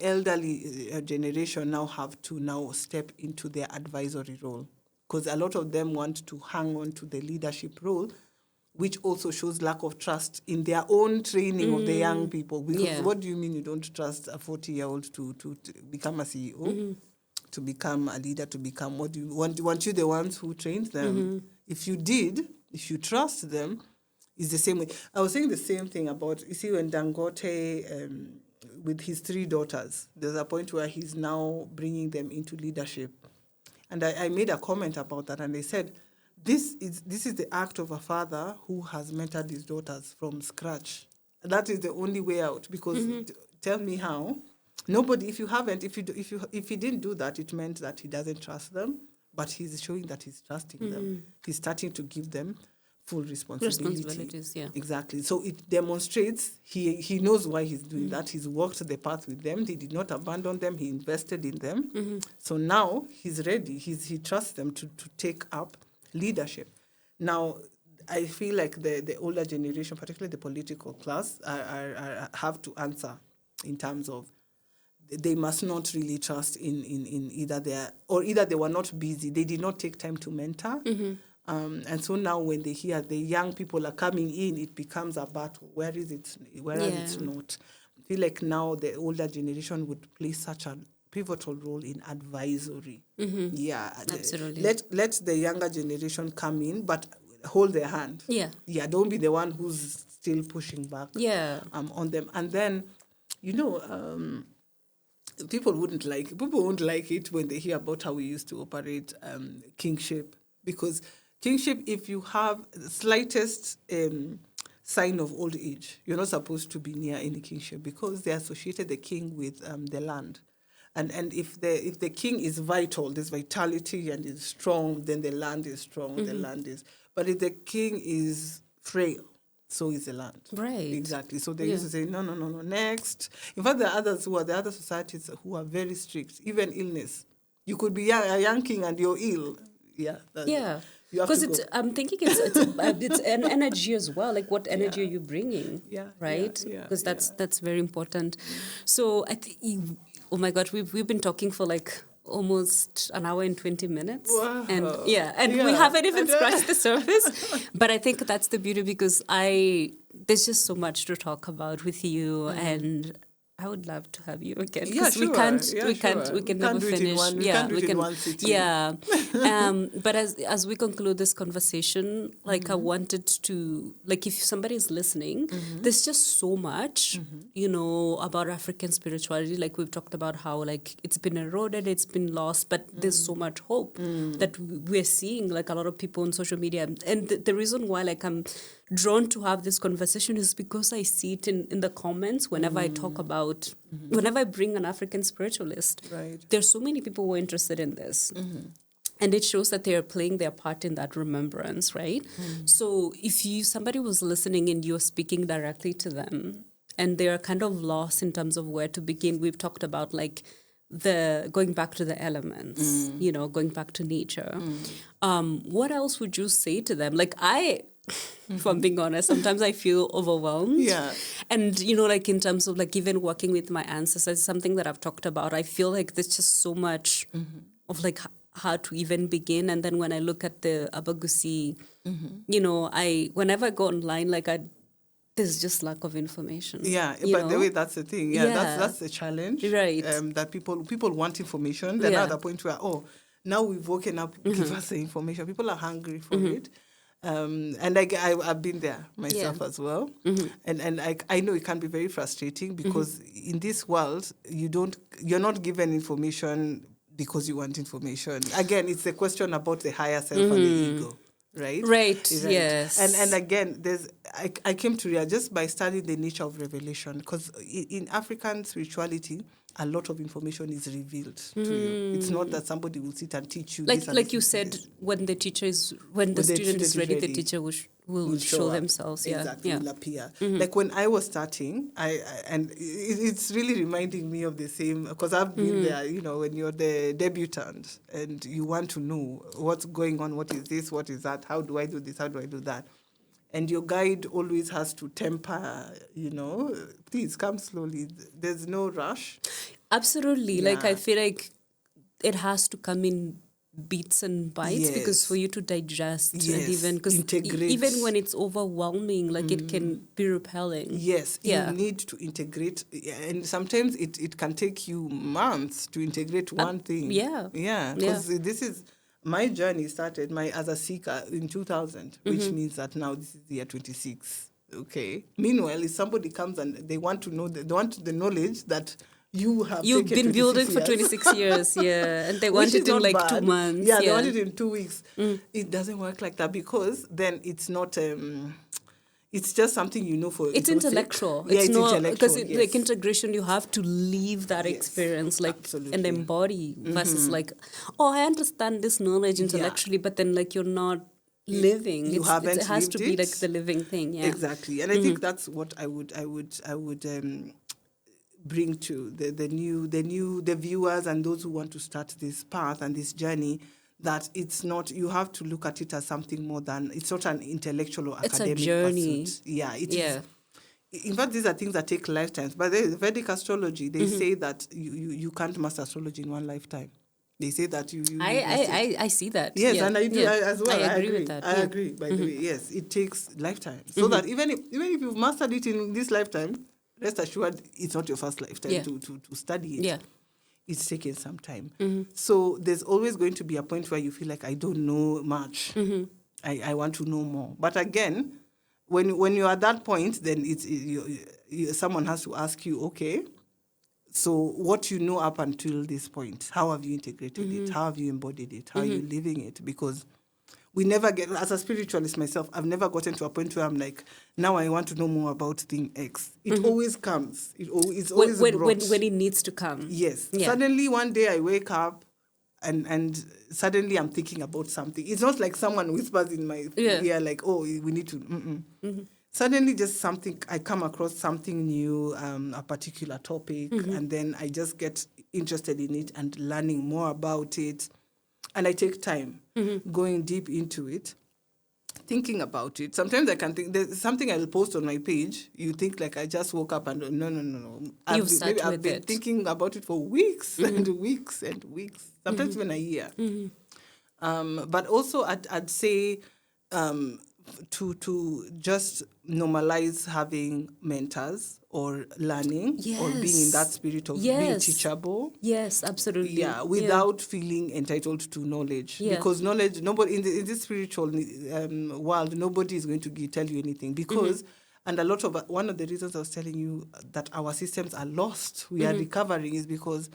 elderly generation now have to now step into their advisory role, because a lot of them want to hang on to the leadership role, which also shows lack of trust in their own training of the young people. Because what do you mean you don't trust a 40-year-old to become a CEO, to become a leader, to become what do you want? Want you the ones who trained them? If you trust them, it's the same way. I was saying the same thing about, you see, when Dangote, with his 3 daughters, there's a point where he's now bringing them into leadership. And I made a comment about that, and they said, this is the act of a father who has mentored his daughters from scratch. That is the only way out, because tell me how. Nobody, if he didn't do that, it meant that he doesn't trust them, but he's showing that he's trusting them. He's starting to give them full responsibilities, yeah. Exactly. So it demonstrates he knows why he's doing that. He's walked the path with them. He did not abandon them. He invested in them. So now he's ready. He trusts them to take up leadership. Now, I feel like the older generation, particularly the political class, have to answer in terms of they must not really trust in either they were not busy. They did not take time to mentor. And so now when they hear the young people are coming in, it becomes a battle. Where is it? Where is it not? I feel like now the older generation would play such a pivotal role in advisory. Yeah, absolutely. Let the younger generation come in, but hold their hand. Yeah. Don't be the one who's still pushing back. On them. And then, people won't like it when they hear about how we used to operate kingship, because kingship, if you have the slightest sign of old age. You're not supposed to be near any kingship because they associated the king with the land. And if the king is vital, there's vitality and is strong, then the land is strong, the land is. But if the king is frail, so is the land. Right. Exactly. So they used to say, no, next. In fact, there are others the other societies who are very strict, even illness. You could be a young king and you're ill. Yeah. Yeah. You have Because to go. I'm thinking it's an energy as well. Like, what energy are you bringing? Yeah, Right? yeah, Because that's very important. So I think, oh my God, we've been talking for like almost an hour and 20 minutes. Wow. And we haven't even scratched the surface. But I think that's the beauty, because there's just so much to talk about with you, and I would love to have you again, because we can never finish. We can't do it in one sitting. Yeah. But as we conclude this conversation, like, I wanted to, like, if somebody is listening, there's just so much, about African spirituality. Like, we've talked about how, like, it's been eroded, it's been lost, but there's so much hope that we're seeing, like, a lot of people on social media. And the reason why, like, I'm drawn to have this conversation is because I see it in the comments whenever I talk about, whenever I bring an African spiritualist. Right. There's so many people who are interested in this. And it shows that they are playing their part in that remembrance, right? So if somebody was listening and you're speaking directly to them and they're kind of lost in terms of where to begin, we've talked about, like, the going back to the elements, going back to nature. What else would you say to them? Like, if I'm being honest, sometimes I feel overwhelmed. Yeah. And, like, in terms of, like, even working with my ancestors, something that I've talked about, I feel like there's just so much of, like, how to even begin. And then when I look at the Abagusi, whenever I go online, like, there's just lack of information. Yeah, but the way that's the thing. Yeah, that's the challenge. Right. That people want information. They're now at the point where, now we've woken up, give us the information. People are hungry for it. And I've been there myself as well. And I know it can be very frustrating because in this world, you're not given information because you want information. Again, it's a question about the higher self and the ego. Right, yes. And again, I came to realize just by studying the nature of revelation, because in African spirituality, a lot of information is revealed to you. It's not that somebody will sit and teach you. Like you said, when the student is ready, the teacher will show themselves. Exactly, will appear. Like when I was starting, it's really reminding me of the same, because I've been there, when you're the debutant and you want to know what's going on, what is this, what is that, how do I do this, how do I do that? And your guide always has to temper, please come slowly. There's no rush. Absolutely. Yeah. Like, I feel like it has to come in bits and bites, because for you to digest and even integrate. Even when it's overwhelming, like it can be repelling. Yes, you need to integrate, and sometimes it can take you months to integrate one thing. Because this is my journey started as a seeker in 2000, which means that now this is the year 26. Okay. Meanwhile, if somebody comes and they want to know, they want the knowledge that you've been building for 26 years, and they want it in like bad. 2 months. Yeah, they want it in 2 weeks. It doesn't work like that, because then it's not. It's just something for. It's intellectual. It's not because like integration, you have to live that experience, like absolutely. And embody versus like, I understand this knowledge intellectually, but then like you're not living. It has to be like the living thing. Yeah, exactly. And I think that's what I would bring to the viewers and those who want to start this path and this journey. That it's not, you have to look at it as something more than, it's not an intellectual or academic journey. pursuit. Yeah, it is. In fact, these are things that take lifetimes. But the Vedic astrology, they say that you can't master astrology in one lifetime. They say that you I see that. Yes, and I do as well. I agree with that. I agree, by the way. Yes, it takes lifetimes. So that even if you've mastered it in this lifetime, rest assured it's not your first lifetime to study it. Yeah. It's taken some time. So there's always going to be a point where you feel like, I don't know much. I want to know more. But again, when you're at that point, then someone has to ask you, okay, so what you know up until this point, how have you integrated it? How have you embodied it? How are you living it? Because we never get, as a spiritualist myself, I've never gotten to a point where I'm like, now I want to know more about thing X. It always comes. It's always brought. When it needs to come. Yes. Yeah. Suddenly one day I wake up and suddenly I'm thinking about something. It's not like someone whispers in my ear like, oh, we need to. Suddenly just something, I come across something new, a particular topic, and then I just get interested in it and learning more about it. And I take time going deep into it, thinking about it. Sometimes I can think, there's something I'll post on my page. You think like I just woke up and no. I've been thinking about it for weeks and weeks and weeks, sometimes even a year. But also I'd say to just normalize having mentors or learning or being in that spirit of being teachable. Yes, absolutely. Yeah, without feeling entitled to knowledge. Yeah. Because knowledge, nobody in this spiritual world, nobody is going to tell you anything. Because, and one of the reasons I was telling you that our systems are lost, we are recovering, is because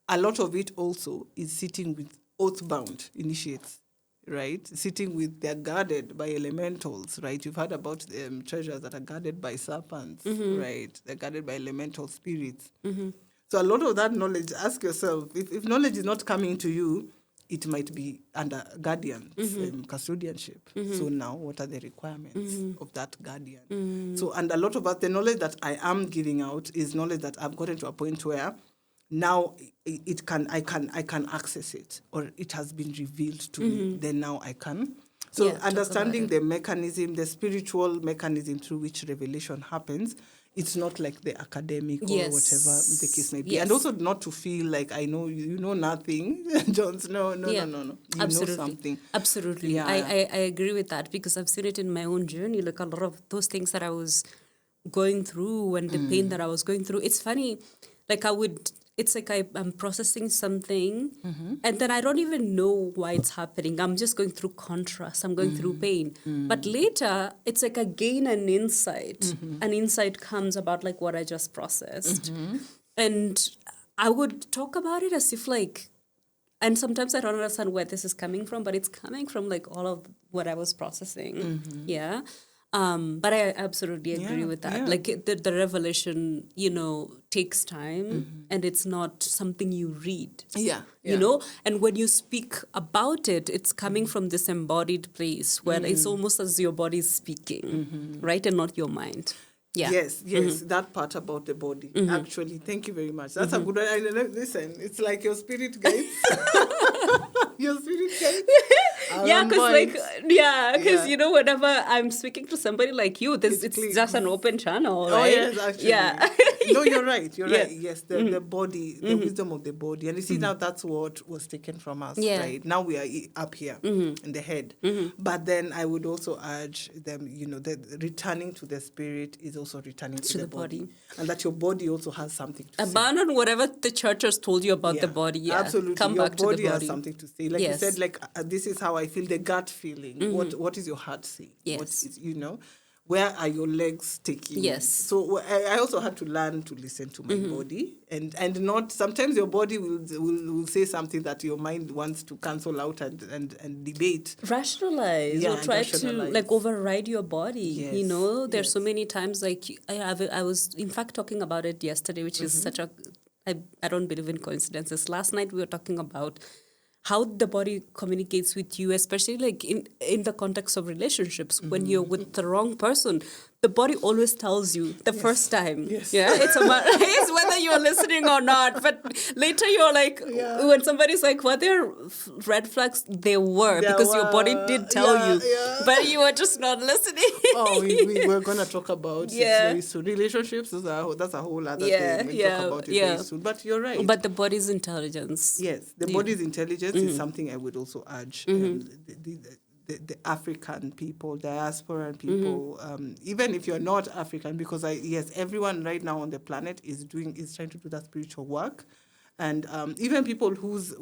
a lot of it also is sitting with oath-bound initiates. Right, sitting with, they're guarded by elementals, right? You've heard about treasures that are guarded by serpents, right? They're guarded by elemental spirits. So a lot of that knowledge, ask yourself, if knowledge is not coming to you, it might be under guardians, custodianship. So now, what are the requirements of that guardian? So, and a lot of us, the knowledge that I am giving out is knowledge that I've gotten to a point where now I can access it, or it has been revealed to me. Then now I can. So understanding the mechanism, the spiritual mechanism through which revelation happens, it's not like the academic or whatever the case may be. And also not to feel like I know you know nothing, Jones. No. You know something. Absolutely. Yeah. I agree with that, because I've seen it in my own journey. Like a lot of those things that I was going through and the pain that I was going through. It's funny, like it's like I'm processing something and then I don't even know why it's happening. I'm just going through contrast. I'm going through pain. But later, it's like I gain an insight. An insight comes about like what I just processed. And I would talk about it as if like, and sometimes I don't understand where this is coming from, but it's coming from like all of what I was processing. Yeah. But I absolutely agree with that. Yeah. Like the revelation, takes time and it's not something you read. You know? And when you speak about it, it's coming from this embodied place where it's almost as your body is speaking, right? And not your mind. Yeah. Yes, that part about the body. Actually, thank you very much. That's a good one. Listen, it's like your spirit guides. Your spirit guides. Because whenever I'm speaking to somebody like you, it's just an open channel, right? Oh yes, actually. Yeah. No, you're right. You're right. Yes, the body, the wisdom of the body, and you see now that's what was taken from us, right? Now we are up here in the head, but then I would also urge them, that returning to the spirit is also returning to the body, and that your body also has something to say. Abandon whatever the church has told you about the body. Yeah. Absolutely. Come your back to the body. Has something to say. Like you said, like this is how I feel, the gut feeling. What is your heart saying? Yes. What is, where are your legs taking? Yes. So I also had to learn to listen to my body and not, sometimes your body will say something that your mind wants to cancel out and debate. Rationalize or try to like override your body. Yes. There's so many times, like I was in fact talking about it yesterday, which is such a, I don't believe in coincidences. Last night we were talking about how the body communicates with you, especially like in the context of relationships. When you're with the wrong person, the body always tells you the first time. Yes. Yeah, it's whether you're listening or not. But later you're like, when somebody's like, were there red flags? There were, because your body did tell you, but you were just not listening. We're gonna talk about it very soon. Relationships that's a whole other thing. We'll talk about it very soon. But you're right. But the body's intelligence. Yes, the body's intelligence is something I would also urge the African people, diasporan people, even if you're not African, because everyone right now on the planet is trying to do that spiritual work, and even people whose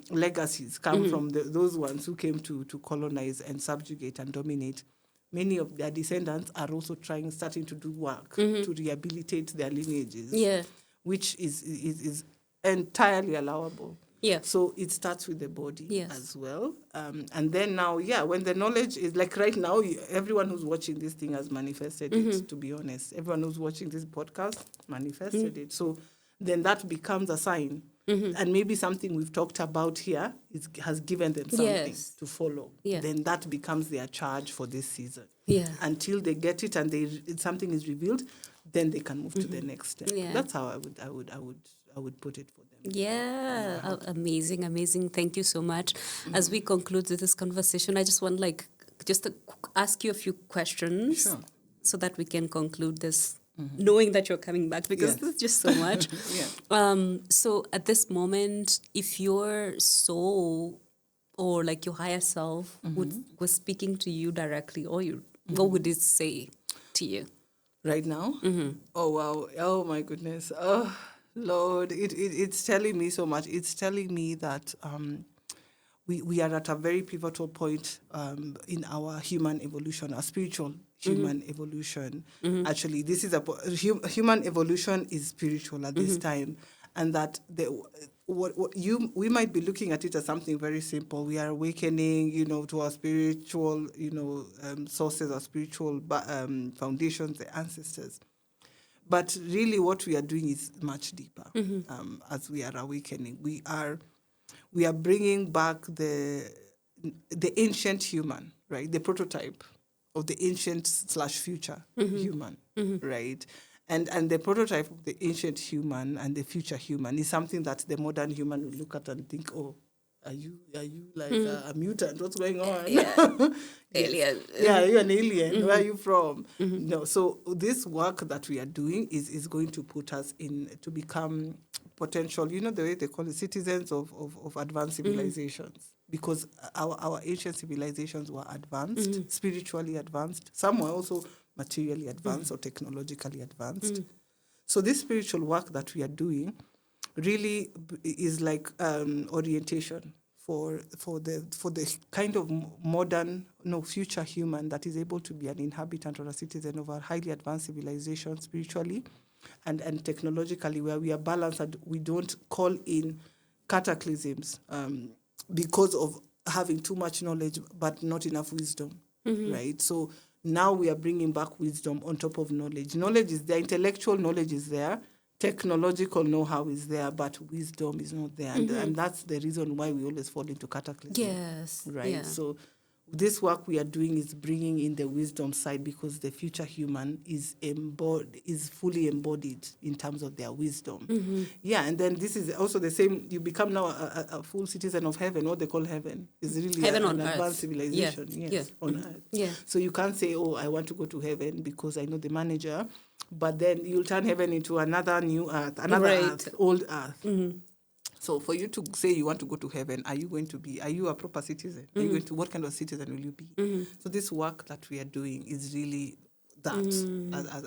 legacies come from those ones who came to colonize and subjugate and dominate. Many of their descendants are also starting to do work to rehabilitate their lineages, which is entirely allowable. Yeah. So it starts with the body Yes. as well. And then now, when the knowledge is like right now, everyone who's watching this thing has manifested it, to be honest. Everyone who's watching this podcast manifested it. So then that becomes a sign. And maybe something we've talked about here has given them something to follow. Yeah. Then that becomes their charge for this season. Yeah. Until they get it and something is revealed, then they can move to the next step. Yeah. That's how I would put it for them. Yeah. Amazing. Thank you so much. As we conclude this conversation, I just want just to ask you a few questions. Sure. So that we can conclude this, knowing that you're coming back, because there's just so much. So at this moment, if your soul or like your higher self was speaking to you directly, or what would it say to you? Right now? Oh, wow. Oh, my goodness. Oh, Lord. It's telling me so much. It's telling me that we are at a very pivotal point in our human evolution, our spiritual human evolution. Actually, this is human evolution is spiritual at this time, and that we might be looking at it as something very simple. We are awakening, to our spiritual, sources, our spiritual foundations, the ancestors. But really, what we are doing is much deeper. As we are awakening, we are bringing back the ancient human, right? The prototype of the ancient / future human, right? And the prototype of the ancient human and the future human is something that the modern human will look at and think, oh, are you like a mutant? What's going on? Yeah. Alien. Yeah, you're an alien. Where are you from? No. So this work that we are doing is going to put us to become potential, the way they call it, citizens of advanced civilizations. Because our ancient civilizations were advanced, spiritually advanced. Some were also materially advanced or technologically advanced. So this spiritual work that we are doing really is like orientation for the kind of modern, future human that is able to be an inhabitant or a citizen of a highly advanced civilization spiritually and technologically, where we are balanced and we don't call in cataclysms because of having too much knowledge but not enough wisdom, right? So now we are bringing back wisdom on top of knowledge. Knowledge is there, intellectual knowledge is there, technological know-how is there, but wisdom is not there. And that's the reason why we always fall into cataclysm. Yes. Right? Yeah. So this work we are doing is bringing in the wisdom side, because the future human is fully embodied in terms of their wisdom. Yeah, and then this is also the same. You become now a full citizen of heaven. What they call heaven is really Heaven an on advanced earth. civilization. Yeah. Yes, Yeah. on earth. Yeah. So you can't say, oh, I want to go to heaven because I know the manager, but then you'll turn heaven into another new earth, another earth, old earth. So for you to say you want to go to heaven, are you a proper citizen? Are you what kind of citizen will you be? So this work that we are doing is really that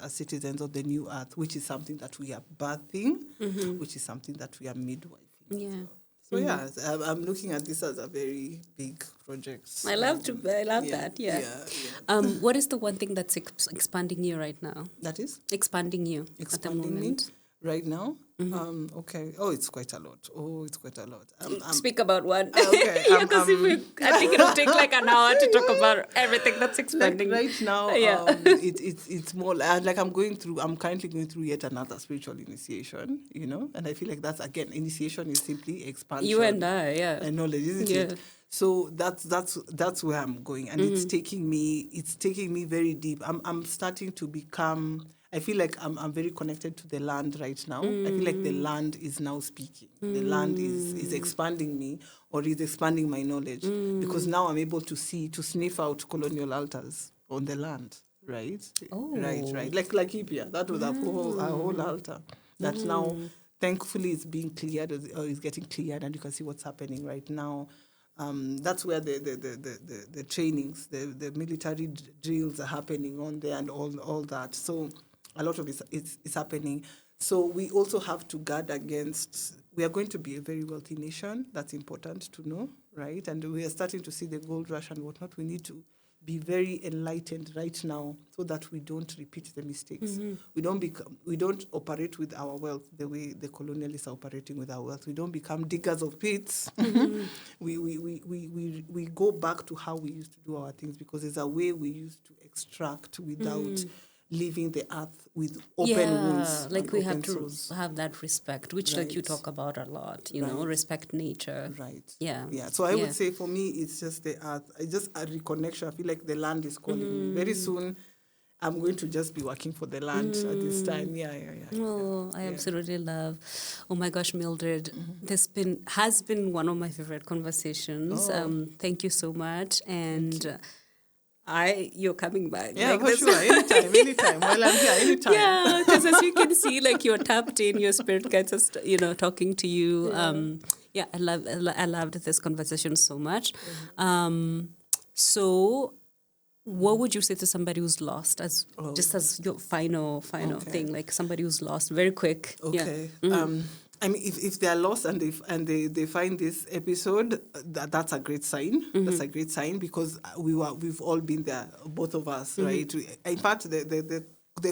as citizens of the new earth, which is something that we are birthing, which is something that we are midwifing. Yeah. So yeah, I'm looking at this as a very big project. I love that. Yeah. What is the one thing that's expanding you right now? That is expanding you at the moment. Right now? Okay. Oh, it's quite a lot. Speak about one. Okay. Because I think it'll take like an hour to talk about everything that's expanding. Like right now, it's more like I'm currently going through yet another spiritual initiation, and I feel like that's, again, initiation is simply expansion. You and I, and knowledge, isn't it? So that's where I'm going, and it's taking me very deep. I'm starting to become. I feel like I'm very connected to the land right now. I feel like the land is now speaking. The land is expanding me, or is expanding my knowledge, because now I'm able to sniff out colonial altars on the land, right? Oh. Right. Like Laikipia, that was a whole altar that now, thankfully, is being cleared or is getting cleared, and you can see what's happening right now. That's where the trainings, the military drills are happening on there, and all that. So a lot of it's happening. So we also have to guard against. We are going to be a very wealthy nation. That's important to know, right? And we are starting to see the gold rush and whatnot. We need to be very enlightened right now so that we don't repeat the mistakes. We don't operate with our wealth the way the colonialists are operating with our wealth. We don't become diggers of pits. We go back to how we used to do our things, because there's a way we used to extract without leaving the earth with open wounds. Like we have to sores. have that respect, which like you Right. talk about a lot, you know, respect nature. Right. Yeah. Yeah. So I would say for me, it's just the earth. It's just a reconnection. I feel like the land is calling me. Very soon, I'm going to just be working for the land at this time. Yeah. Oh, I absolutely love. Oh my gosh, Mildred, this has been one of my favorite conversations. Thank you so much, and you're coming back. Yeah, like for this. sure. Anytime. While I'm here, anytime. Yeah, because as you can see, like you're tapped in, your spirit guides us, talking to you. I loved this conversation so much. So what would you say to somebody who's lost, just as your final thing, like somebody who's lost, very quick? Okay. Yeah. I mean, if they are lost and they find this episode, that's a great sign. That's a great sign, because we've all been there, both of us, right? In fact, the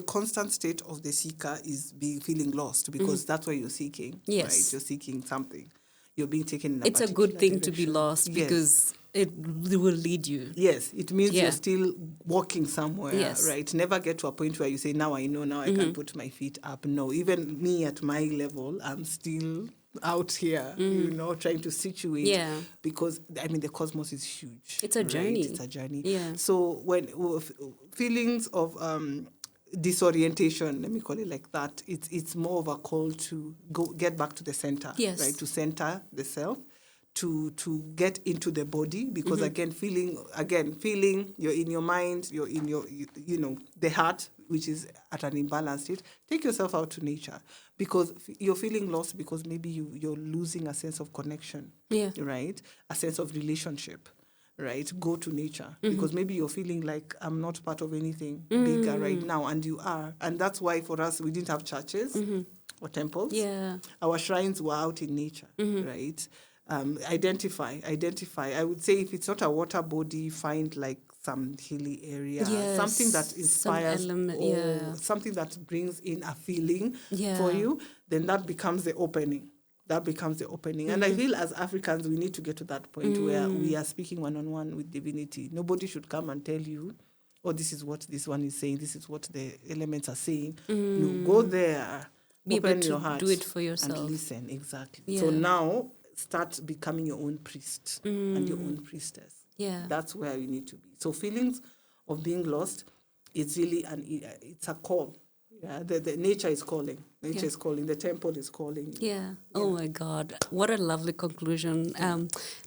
constant state of the seeker is feeling lost, because that's what you're seeking. Yes. Right? You're seeking something. You're being taken in a It's a good particular thing to be direction. lost, Yes. because it will lead you. Yes, it means Yeah. you're still walking somewhere, Yes. right? Never get to a point where you say, now I know, now I can put my feet up. No, even me at my level, I'm still out here, trying to situate. Yeah. Because, I mean, the cosmos is huge. It's a right? journey. It's a journey. Yeah. So when feelings of disorientation, let me call it like that, it's more of a call to get back to the center, Yes. right? To center the self. To get into the body, because feeling you're in your mind, you're in your the heart, which is at an imbalanced state. Take yourself out to nature, because you're feeling lost because maybe you're losing a sense of connection, right? A sense of relationship, right? Go to nature, because maybe you're feeling like I'm not part of anything bigger right now, and you are. And that's why for us, we didn't have churches or temples. Yeah. Our shrines were out in nature, right? Identify. I would say if it's not a water body, find like some hilly area, Yes, something that inspires, element, something that brings in a feeling Yeah. for you, then that becomes the opening. And I feel as Africans, we need to get to that point where we are speaking one-on-one with divinity. Nobody should come and tell you, oh, this is what this one is saying, this is what the elements are saying. No, go there, Be able open to your heart, do it for yourself. and listen. Exactly. Yeah. So now start becoming your own priest and your own priestess. Yeah. That's where you need to be. So feelings of being lost, it's really it's a call. Yeah, the nature is calling. Nature is calling. The temple is calling. Yeah. Oh my God. What a lovely conclusion.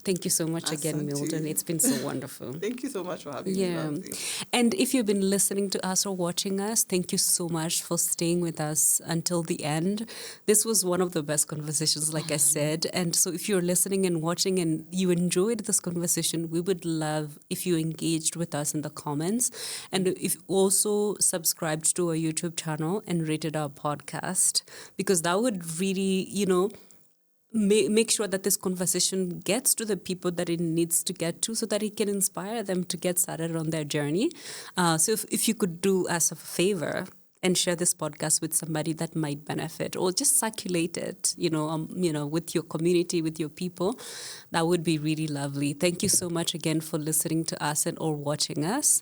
Thank you so much again, Asante. Mildred. It's been so wonderful. Thank you so much for having me, Bamzi. And if you've been listening to us or watching us, thank you so much for staying with us until the end. This was one of the best conversations, like I said. And so if you're listening and watching and you enjoyed this conversation, we would love if you engaged with us in the comments. And if also subscribed to our YouTube channel and rated our podcast, because that would really, make sure that this conversation gets to the people that it needs to get to, so that it can inspire them to get started on their journey. So if you could do us a favor and share this podcast with somebody that might benefit, or just circulate it, with your community, with your people, that would be really lovely. Thank you so much again for listening to us and or watching us.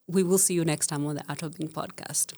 We will see you next time on the Art of Being podcast.